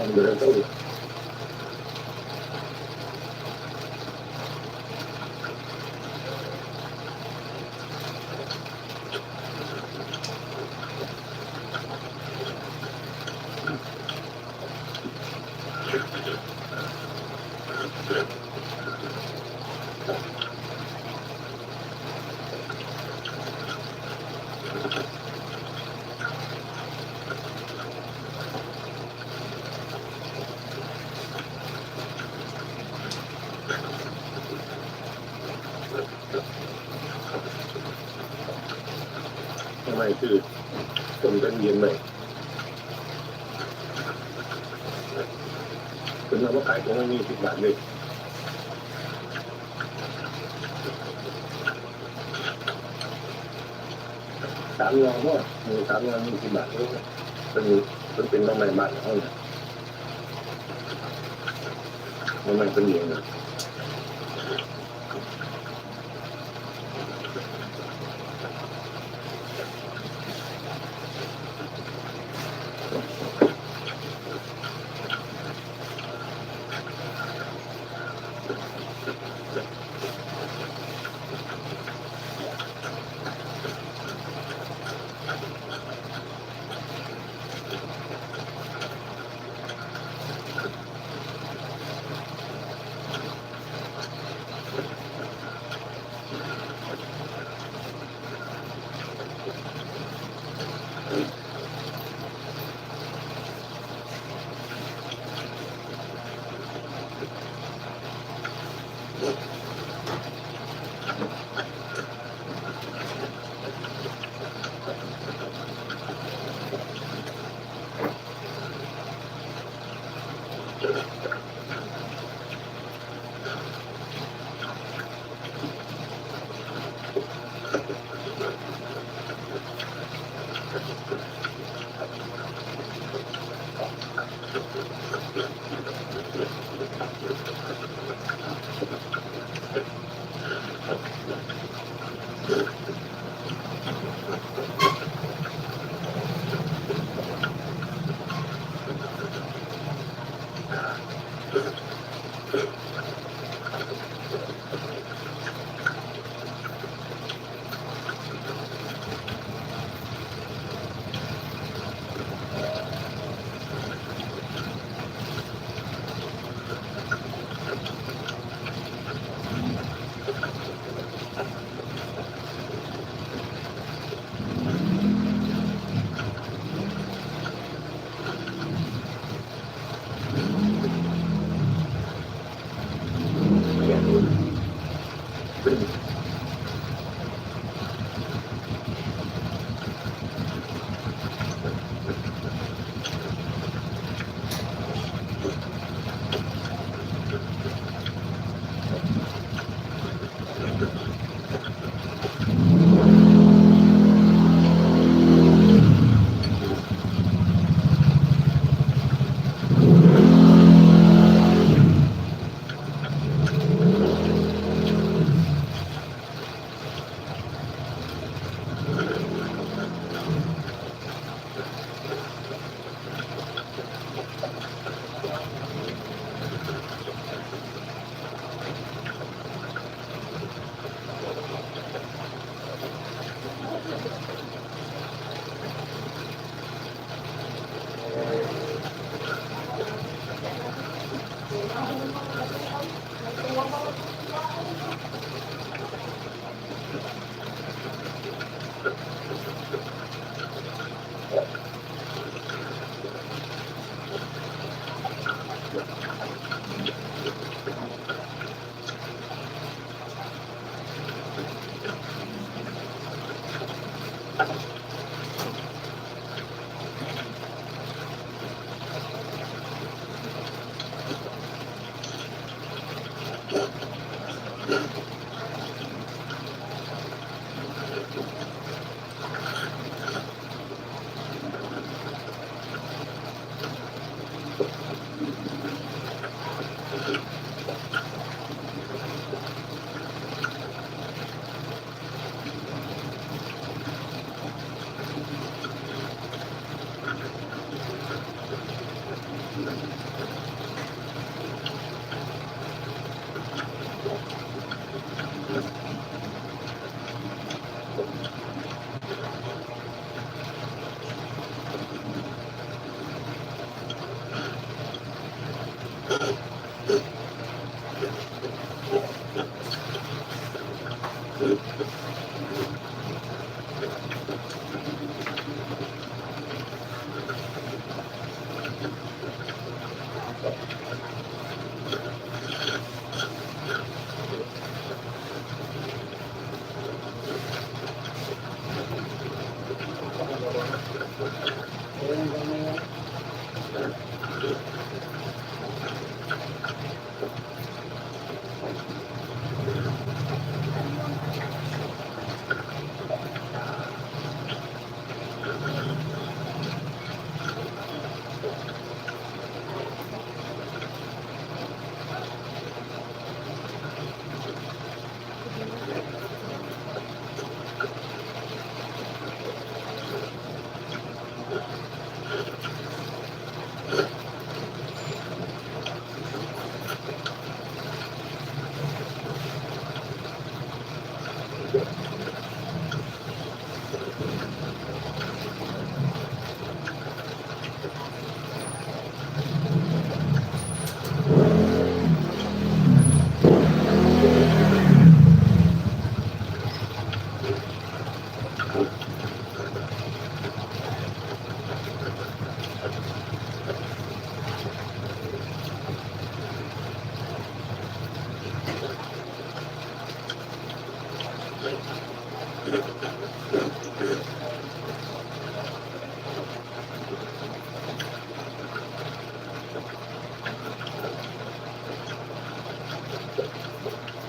Ang ganito. Hôm nayคือคนเป็นเย็นไหมคุณเอามาขายของไม่มี10 บาทเลย3 งานว่ามี3 งานมี10 บาทเลยเป็นน้องใหม่บ้านเขาเนี่ยน้องใหม่เป็นเย็นนะ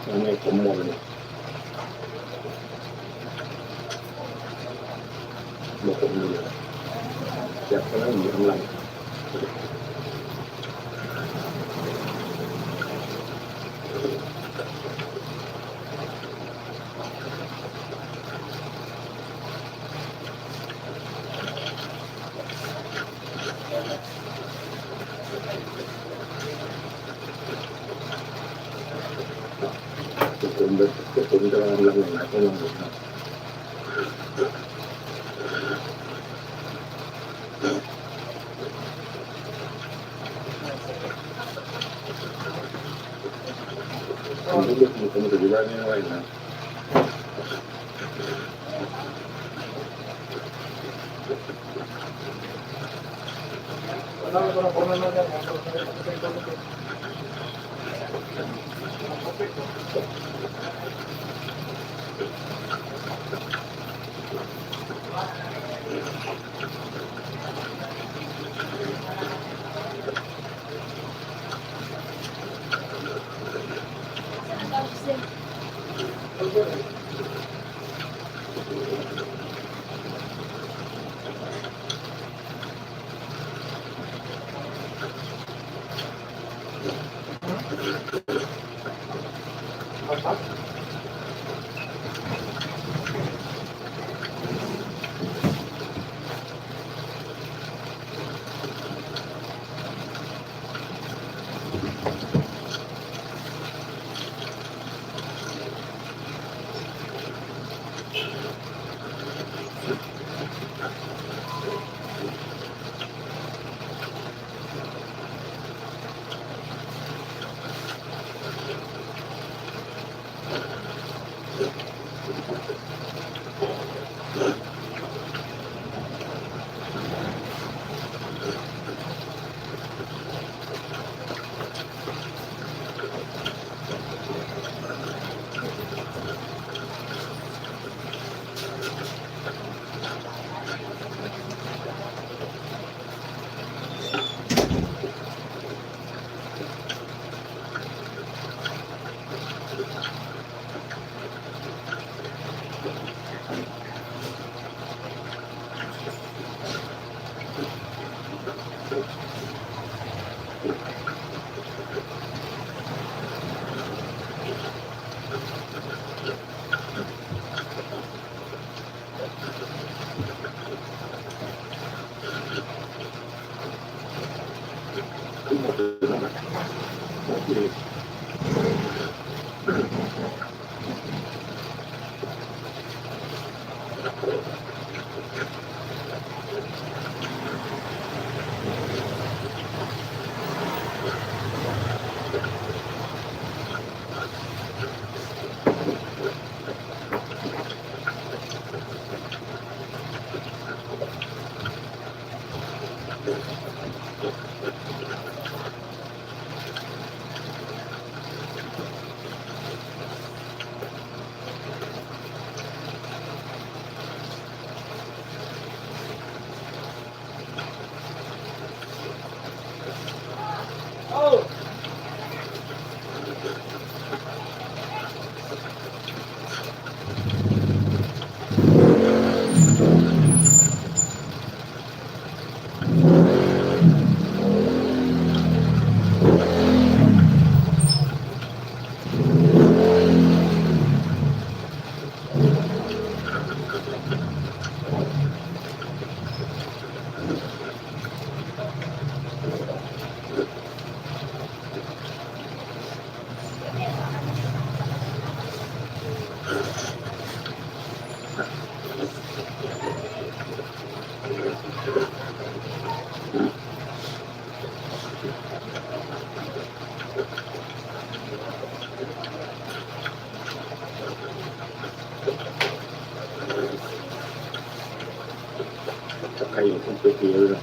Mamaya kumuha na. Bukod nila. Siya pa lang, hindi lang. Tutunda lang lang ako lang. Ang dulot mo kung magagawa niyo ngayon na.
Tsaka yung computer.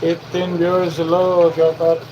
Fifteen viewers, hello, shout out.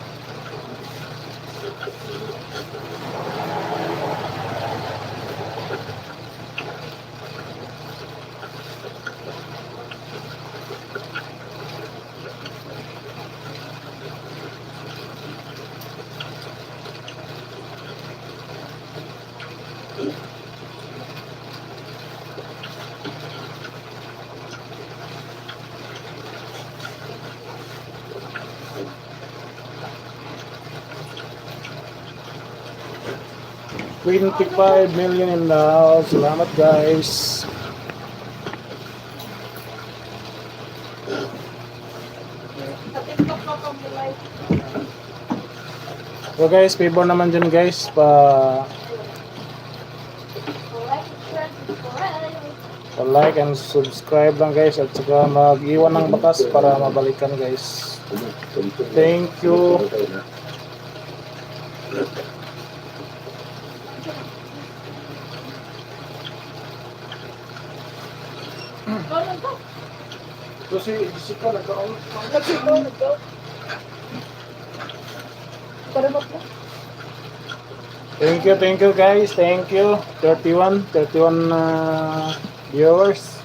$25 million in the house. Salamat guys. So guys, favor naman dyan guys like and subscribe lang guys, at saka mag-iwan ng bakas para mabalikan guys. Thank you. So si Jessica nagkaroon. Thank you guys, thank you. 31 viewers.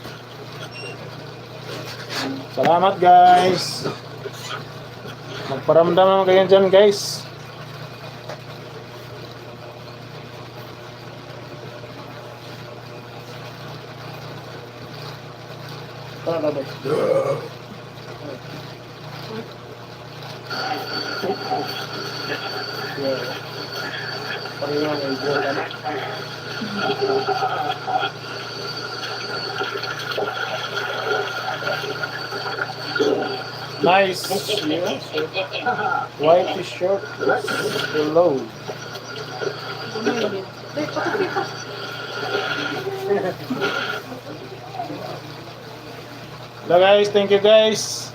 Salamat guys. Magparamdam naman kayo dyan guys. Pareho may Jordan. Nice. Yeah. White t-shirt. Hello. Hello guys, thank you guys.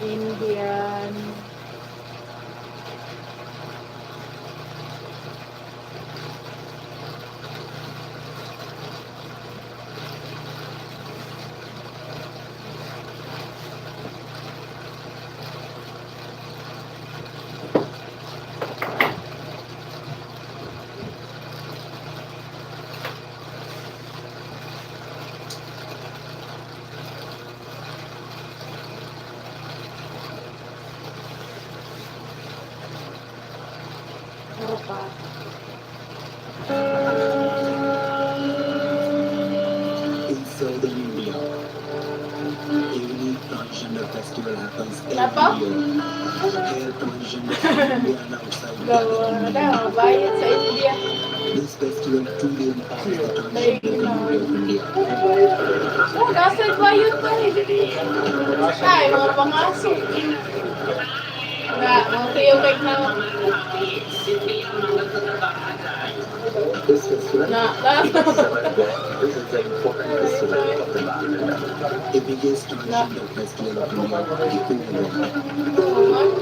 Indian.
In southern India, every transgender festival happens
Apa?
every year. Here, transgender from India and outside gather in
Wala, bayad sa India.
This festival truly empowers the transgender community of India.
Oh, nasa bayad pa eh. Ay, mga pangaso. Na, mga tiyo kay na.
This festival
Na,
this is the important festival of the land.
The biggest transgender festival of India, the Kumbh.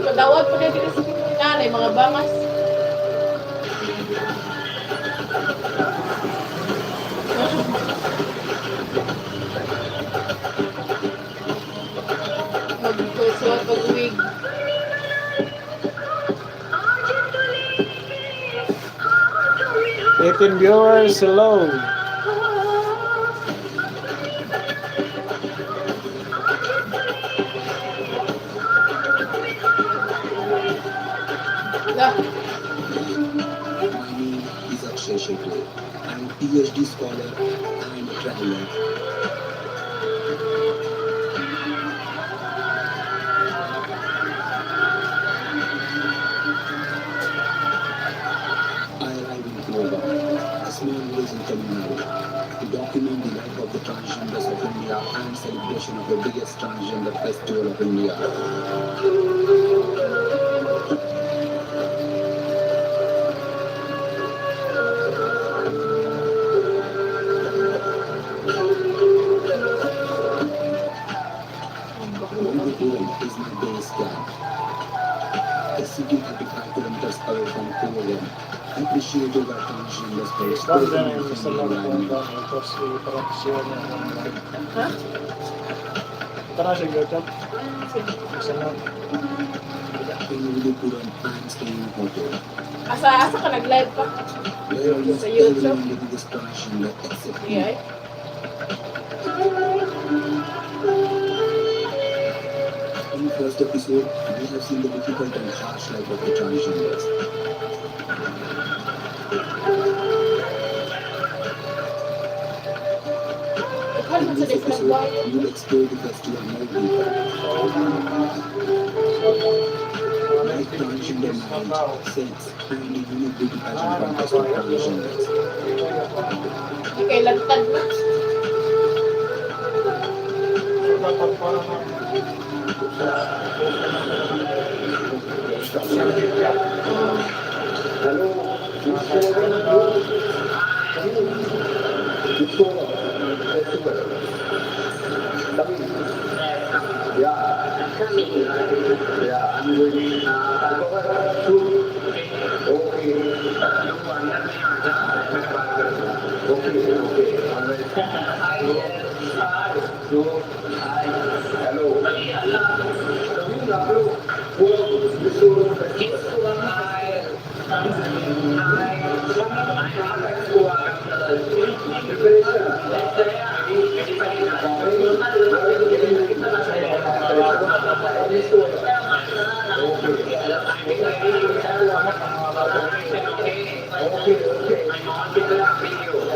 Kadawat po na dito sa nanay, mga bangas. Magsusuot pag-uwig.
18 viewers, hello.
Na,
My name is Akshay Shetty. I'm a PhD scholar and traveler. I arrived in Goa, a small village in Tamil Nadu, to document the life of the transgenders of India and celebration of the biggest transgender festival of India. Goa is my base camp. A city 35 kilometers away from Korea. I appreciated our transgenders for
Doon
exposing
din
their
yung sa
family
mga
environment.
punta. Tapos i-traksyon niya.
ha?
Ito na siya, YouTube. Isa na.
In Udupuram, I'm staying in a hotel.
Asa ka nag-live pa?
Where almost
Sa YouTube?
everyone living is transgender except me.
Yeah.
In the first episode, we have seen the difficult and harsh life of the transgenders.
Ikaw
In
naman sa
this
different
episode,
bayad.
we will explore the festival more deeper. Like transgender marriage, sex, and the unique beauty pageant contest of transgenders.
Okay, lagtad na.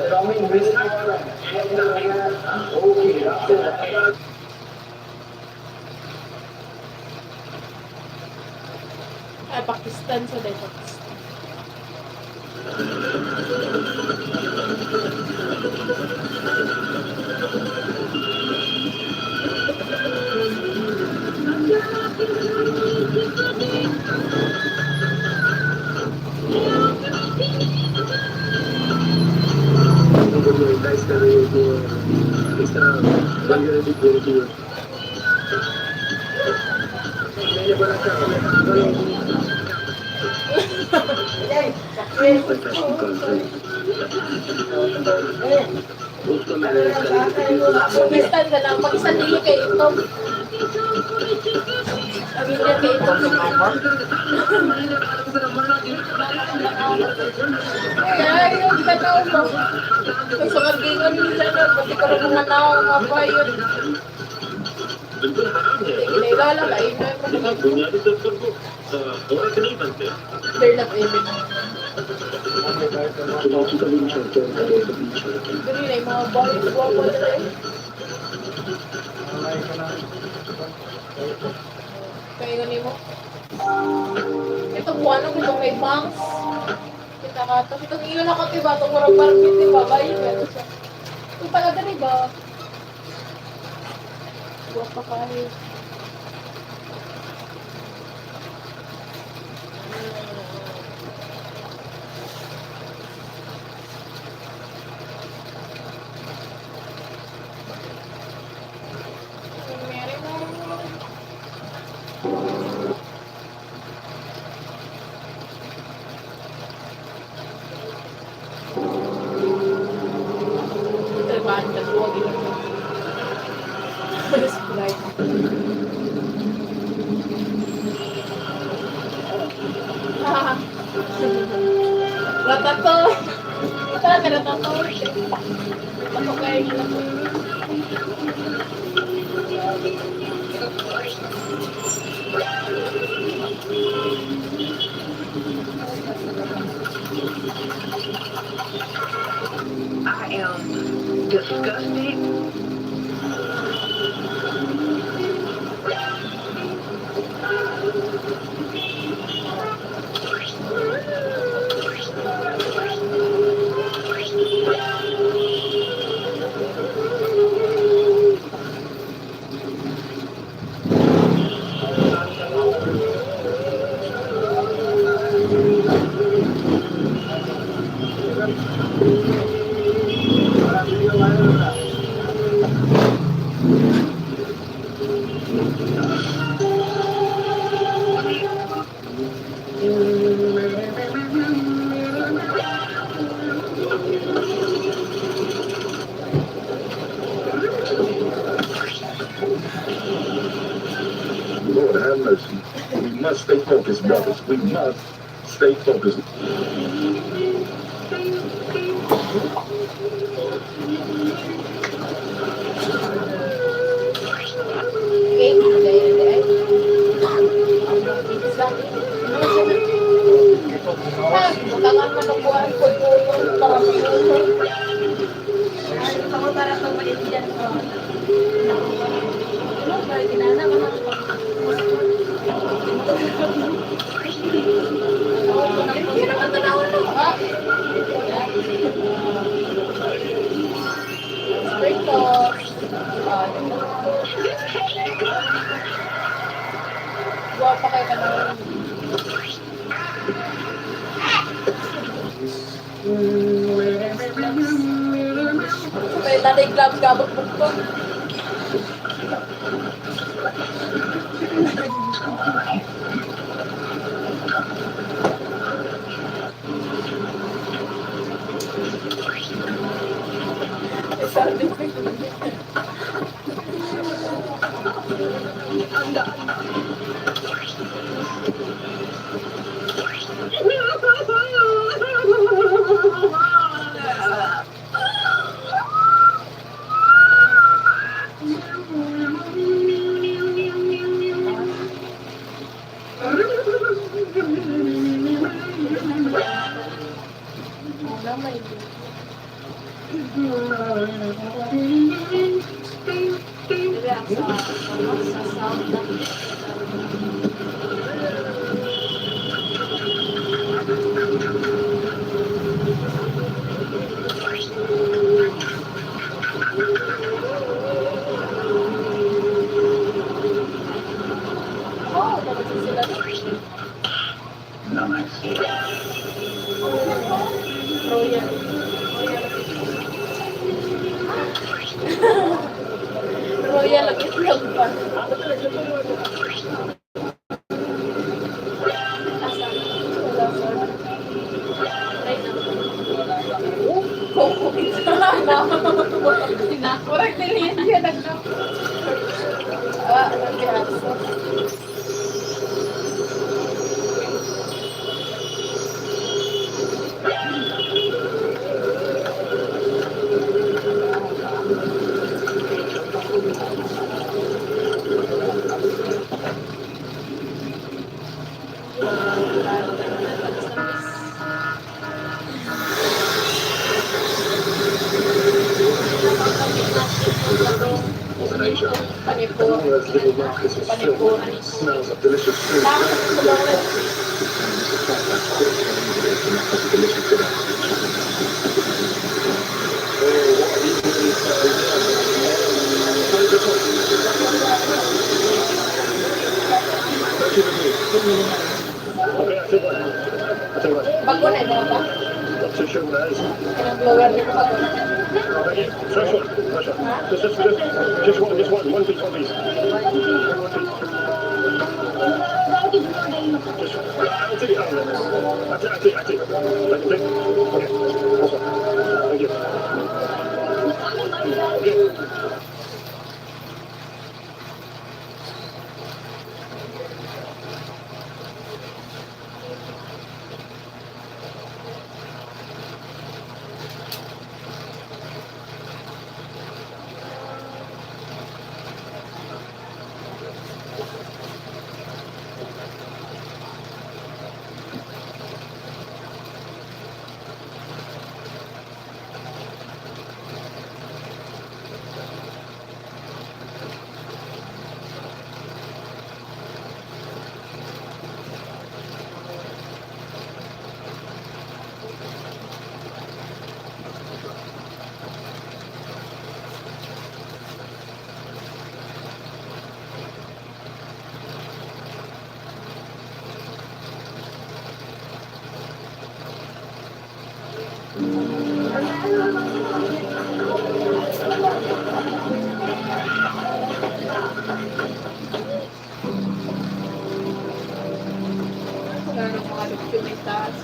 Coming this one. Okay, that's it.
Ay, Pakistan sa day, Pakistan. Pakistan ka lang. Pakistan dili kay ito. Ang India kay ito. Kaya yung tanaw mo. Kung sa kagingan nila na, pati ko rin manaw, mga bayan. Inailala, kain na yung mga
बुनियादी तौर पर वो औरत नहीं बनते
they're not even. Gano'n na yung mga bayan, guwapo nila eh. Kaya gani mo. Ito buwan ang itong may banks. Kita ka ito. Itong iyo na katiba. Itong parang hindi ba? Bayan meron siya. Itong talaga rin ba? Buwan pa kayo. Ratato. Ito na, ratato. Ako kayo nila po.
I am disgusted.
Lord have mercy. We must stay focused, brothers. We must stay focused.
Okay, dahil. Pizza. Butangan mo ng buwan ko para magulo. Ako para sa maliit dyan ko. Ano ba, ginana mo na ito? Hindi naman tanawan na ba? Straight talk. Buwa pa kayo ka naman. May nanay gloves gabot bukton. Wala may Dili ang sa sound na. Oh, dapat sila.
Nice.
Royal. Royal ang itlog pa. Koko kita na. Correct niliyan siya nagno. Nagbihaso.
Northern Asia.
Panipur.
All those little markets are filled with smells of delicious food. Delicious dinner. Okay, I tell you what.
Bago na ito ba?
Not too sure what that is.
Anong blower dito bago na?
Fresh one. Just one piece. One piece. I'll take it. I'll take it. Okay, that's one. Thank you. Okay.
Ng mga dokumentas.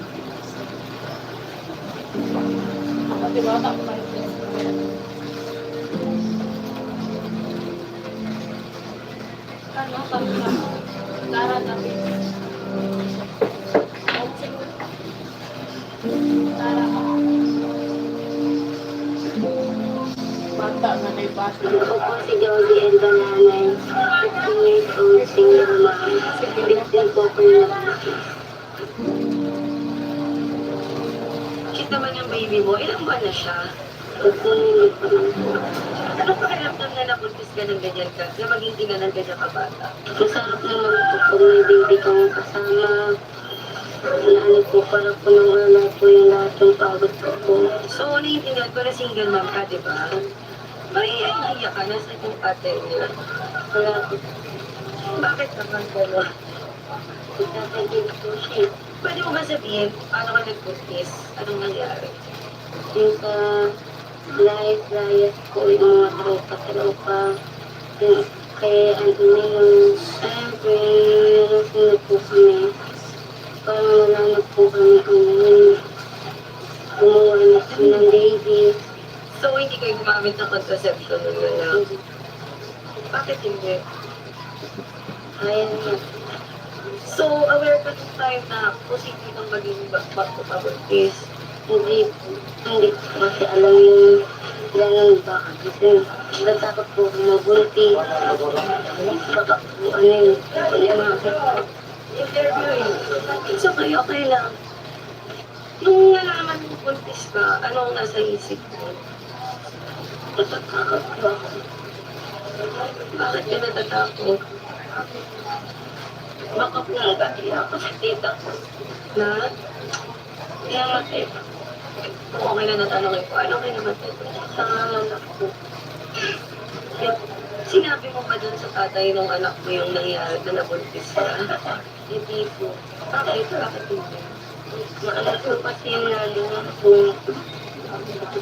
Ako di ba ako ano, kanina. Lara namin. Lara ka. Bata na na ipas.
Ako po si Josie and Bananay. 15 years old, single mom. Victim po ko yung
Cute naman yung baby mo. Ilang buwan na siya?
pagkulilit pa lang po.
Ano pakiramdam na nabuntis ka ng ganyan ka? Na maging ina ng ganyan ka bata?
Masarap naman po pag may baby kang kasama. Ano po, para po nawala po yung lahat yung pagod ko po.
So, naiintindihan ko na single mom ka, di ba? May idea ka na sa yung ate niya.
Wala po.
Bakit naman gano'n?
Nagtatagin po siya.
Pwede mo ba sabihin, paano ka nagbuntis? Anong nangyari?
Yung sa layas po yung mga tropa. Yung kaya ano na yung siyempre, nasunod po kami. Parang wala na po kami gumawa na po ng baby.
So, hindi kayo gumamit ng contraception nun lang? Bakit hindi?
Ayaw niya.
So, aware ka nung time na positive ang maging babuntis.
Hindi ko kasi alam yung ganun ba. Kasi natakot po ako mabunti. Baka po ano yung
Interviewing. It's okay, okay lang. Nung nalaman mo buntis ka, ano ang nasa isip mo?
Natatakot po ako.
Bakit ka natatakot?
Baka po nag-atiya ako sa tita ko.
Na?
Namatay po.
Kung okay na natanongin ko, ano kayo namatay ko?
Sa anak ko.
Sinabi mo ba dun sa tatay ng anak mo yung nangyari na nabuntis ka?
Hindi po.
Bakit? Bakit hindi?
Maalas po kasi yung nalingan po.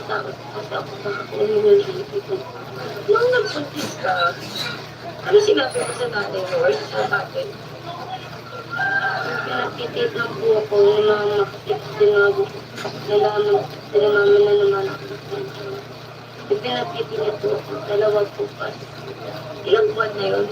Takot kasi ako baka po nililiti ko.
Nung nagbuntis ka, ano sinabi mo sa tatay mo or sa tatay?
Pinagtitit lang po ako ng mga makasip sinabi. Nalaman na naman ako. Pinagtitit po ako. 2 po pa.
Ilang buwan na yun?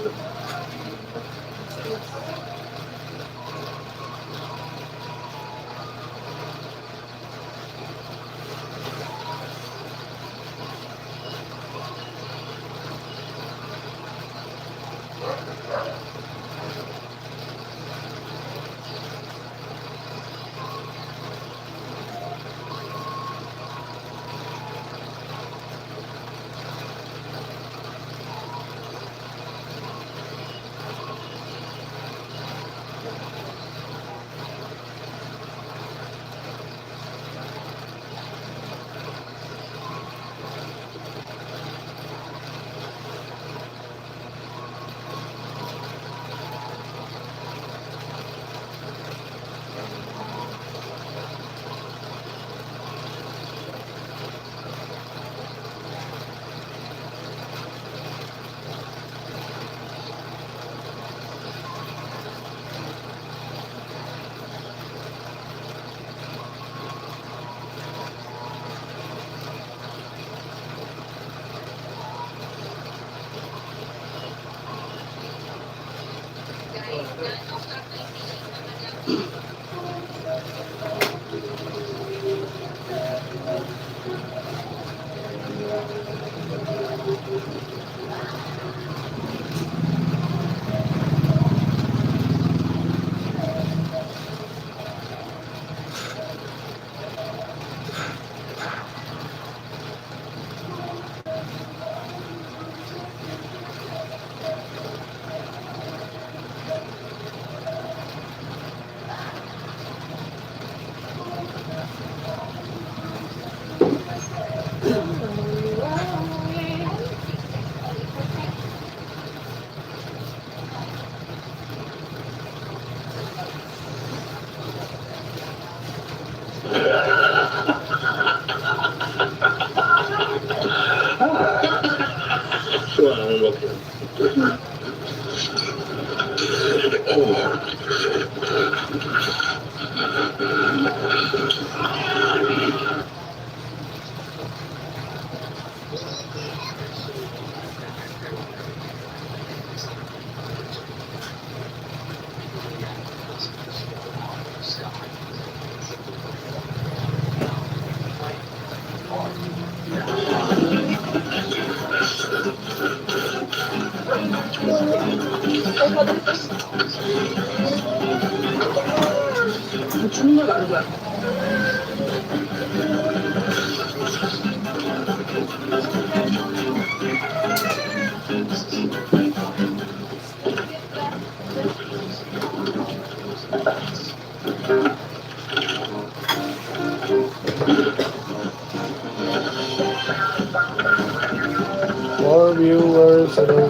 For viewers, hello.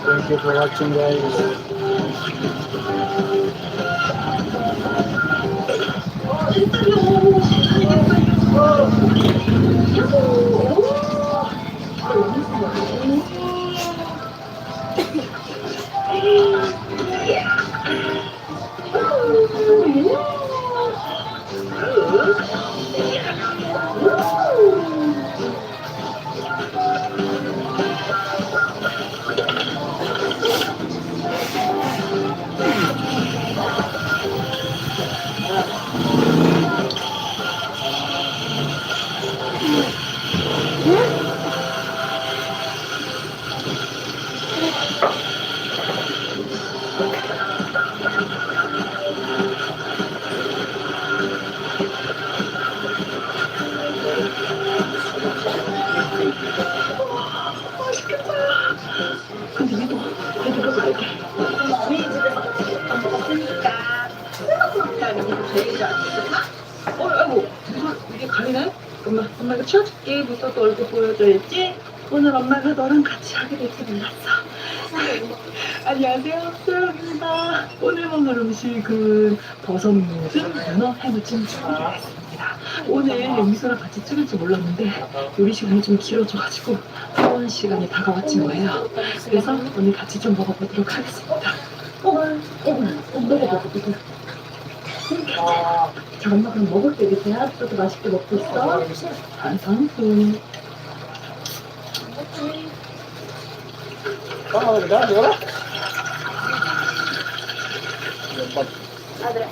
Thank you for watching, guys.
오늘 엄마가 치워줄게. 무서워 또 얼굴 보여줘야지. 오늘 엄마가 너랑 같이 하게 될 줄 몰랐어. 안녕하세요, 수영입니다. 오늘 먹을 음식은 버섯 무슨 문어 해무침 준비했습니다. 오늘 미소랑 같이 찍을지 몰랐는데 요리 시간이 좀 길어져가지고 소원 시간이 다가왔지 뭐예요. 그래서 오늘 같이 좀 먹어보도록 하겠습니다. 먹어봐. 자, 엄마 그럼 먹을 때 이렇게 하루도 맛있게 먹고 있어. 한상수.
udah, gimana?
Ada.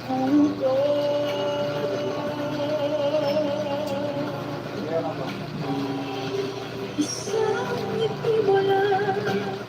Isang ngiti mo lang.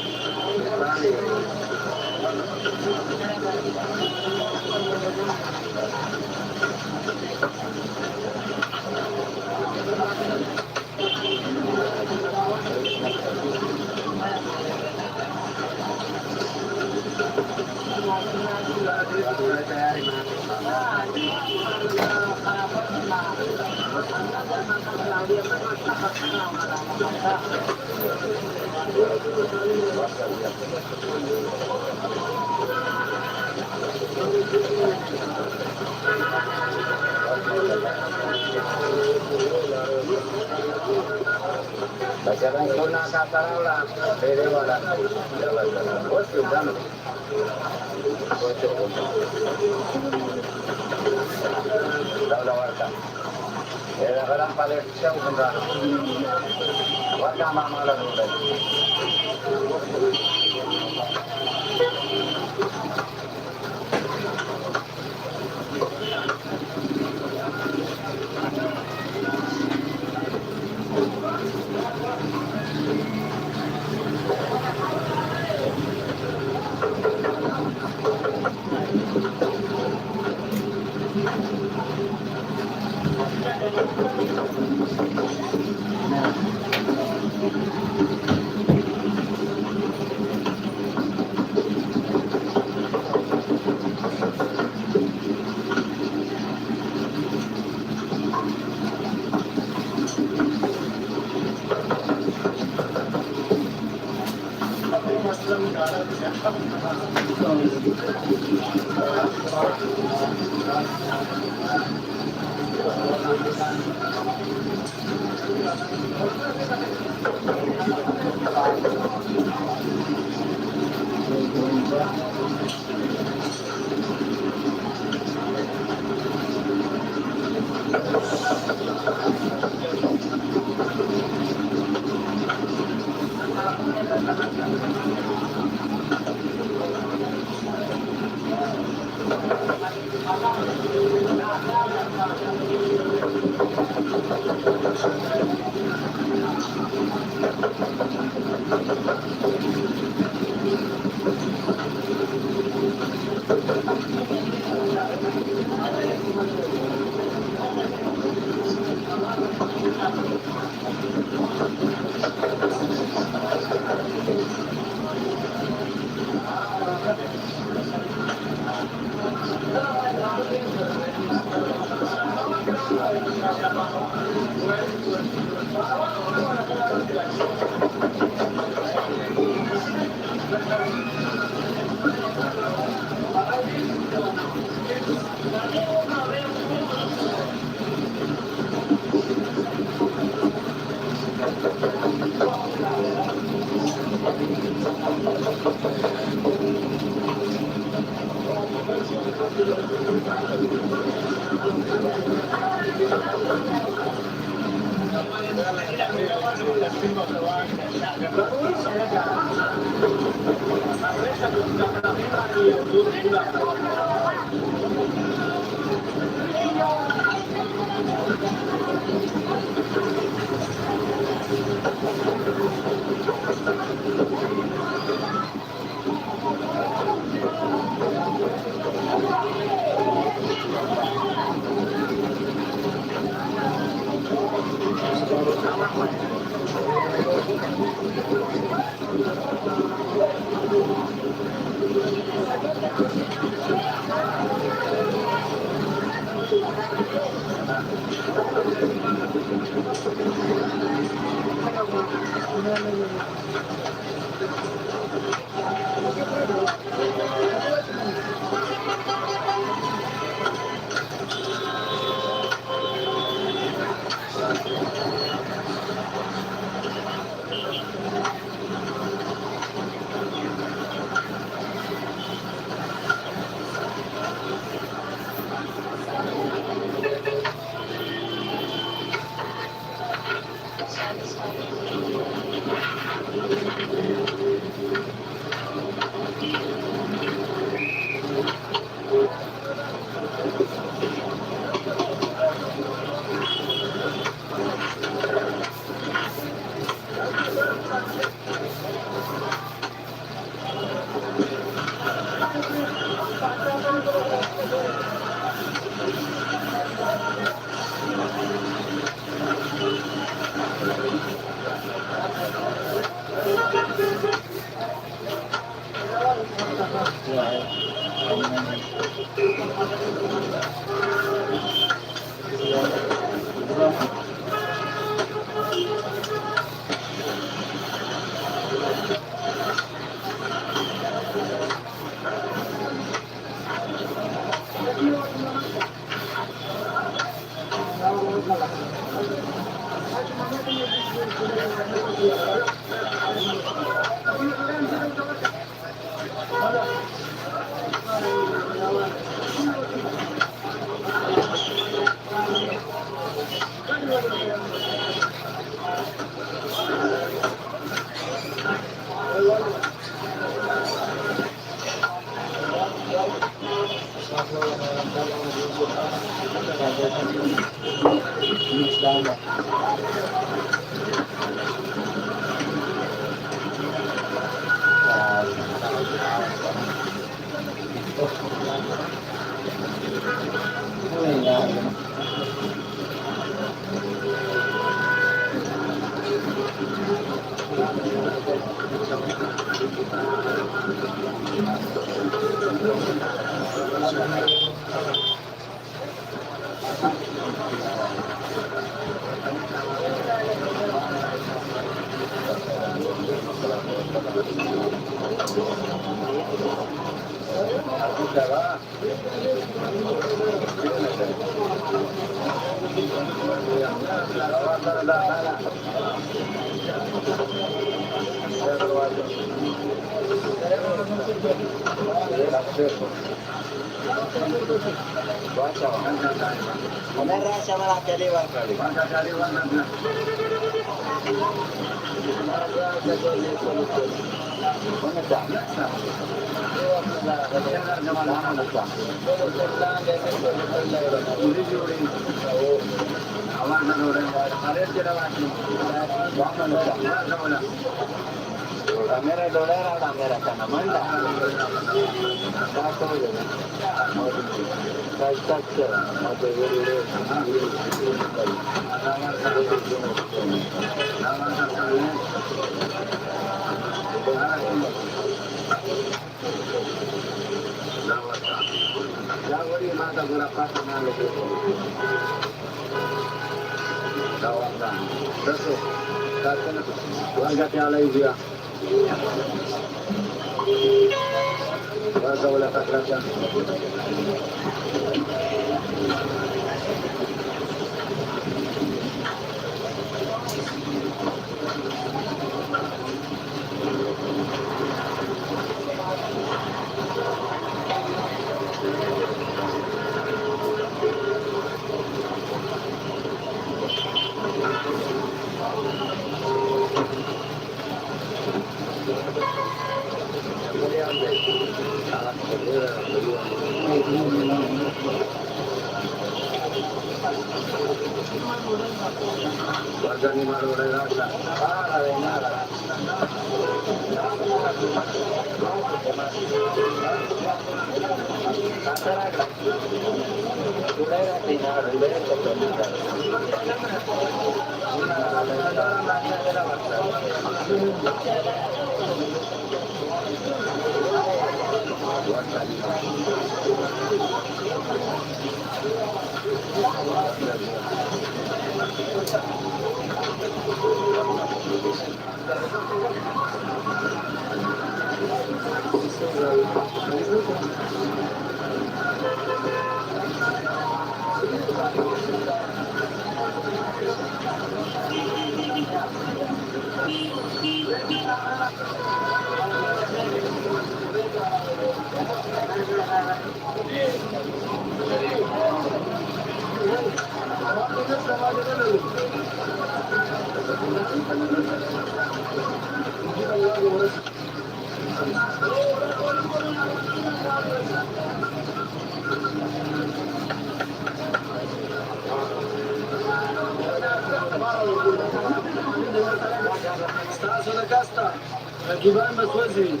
Stars on the casta. Giovanni Maswezi.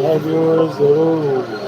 Hi viewers, hello.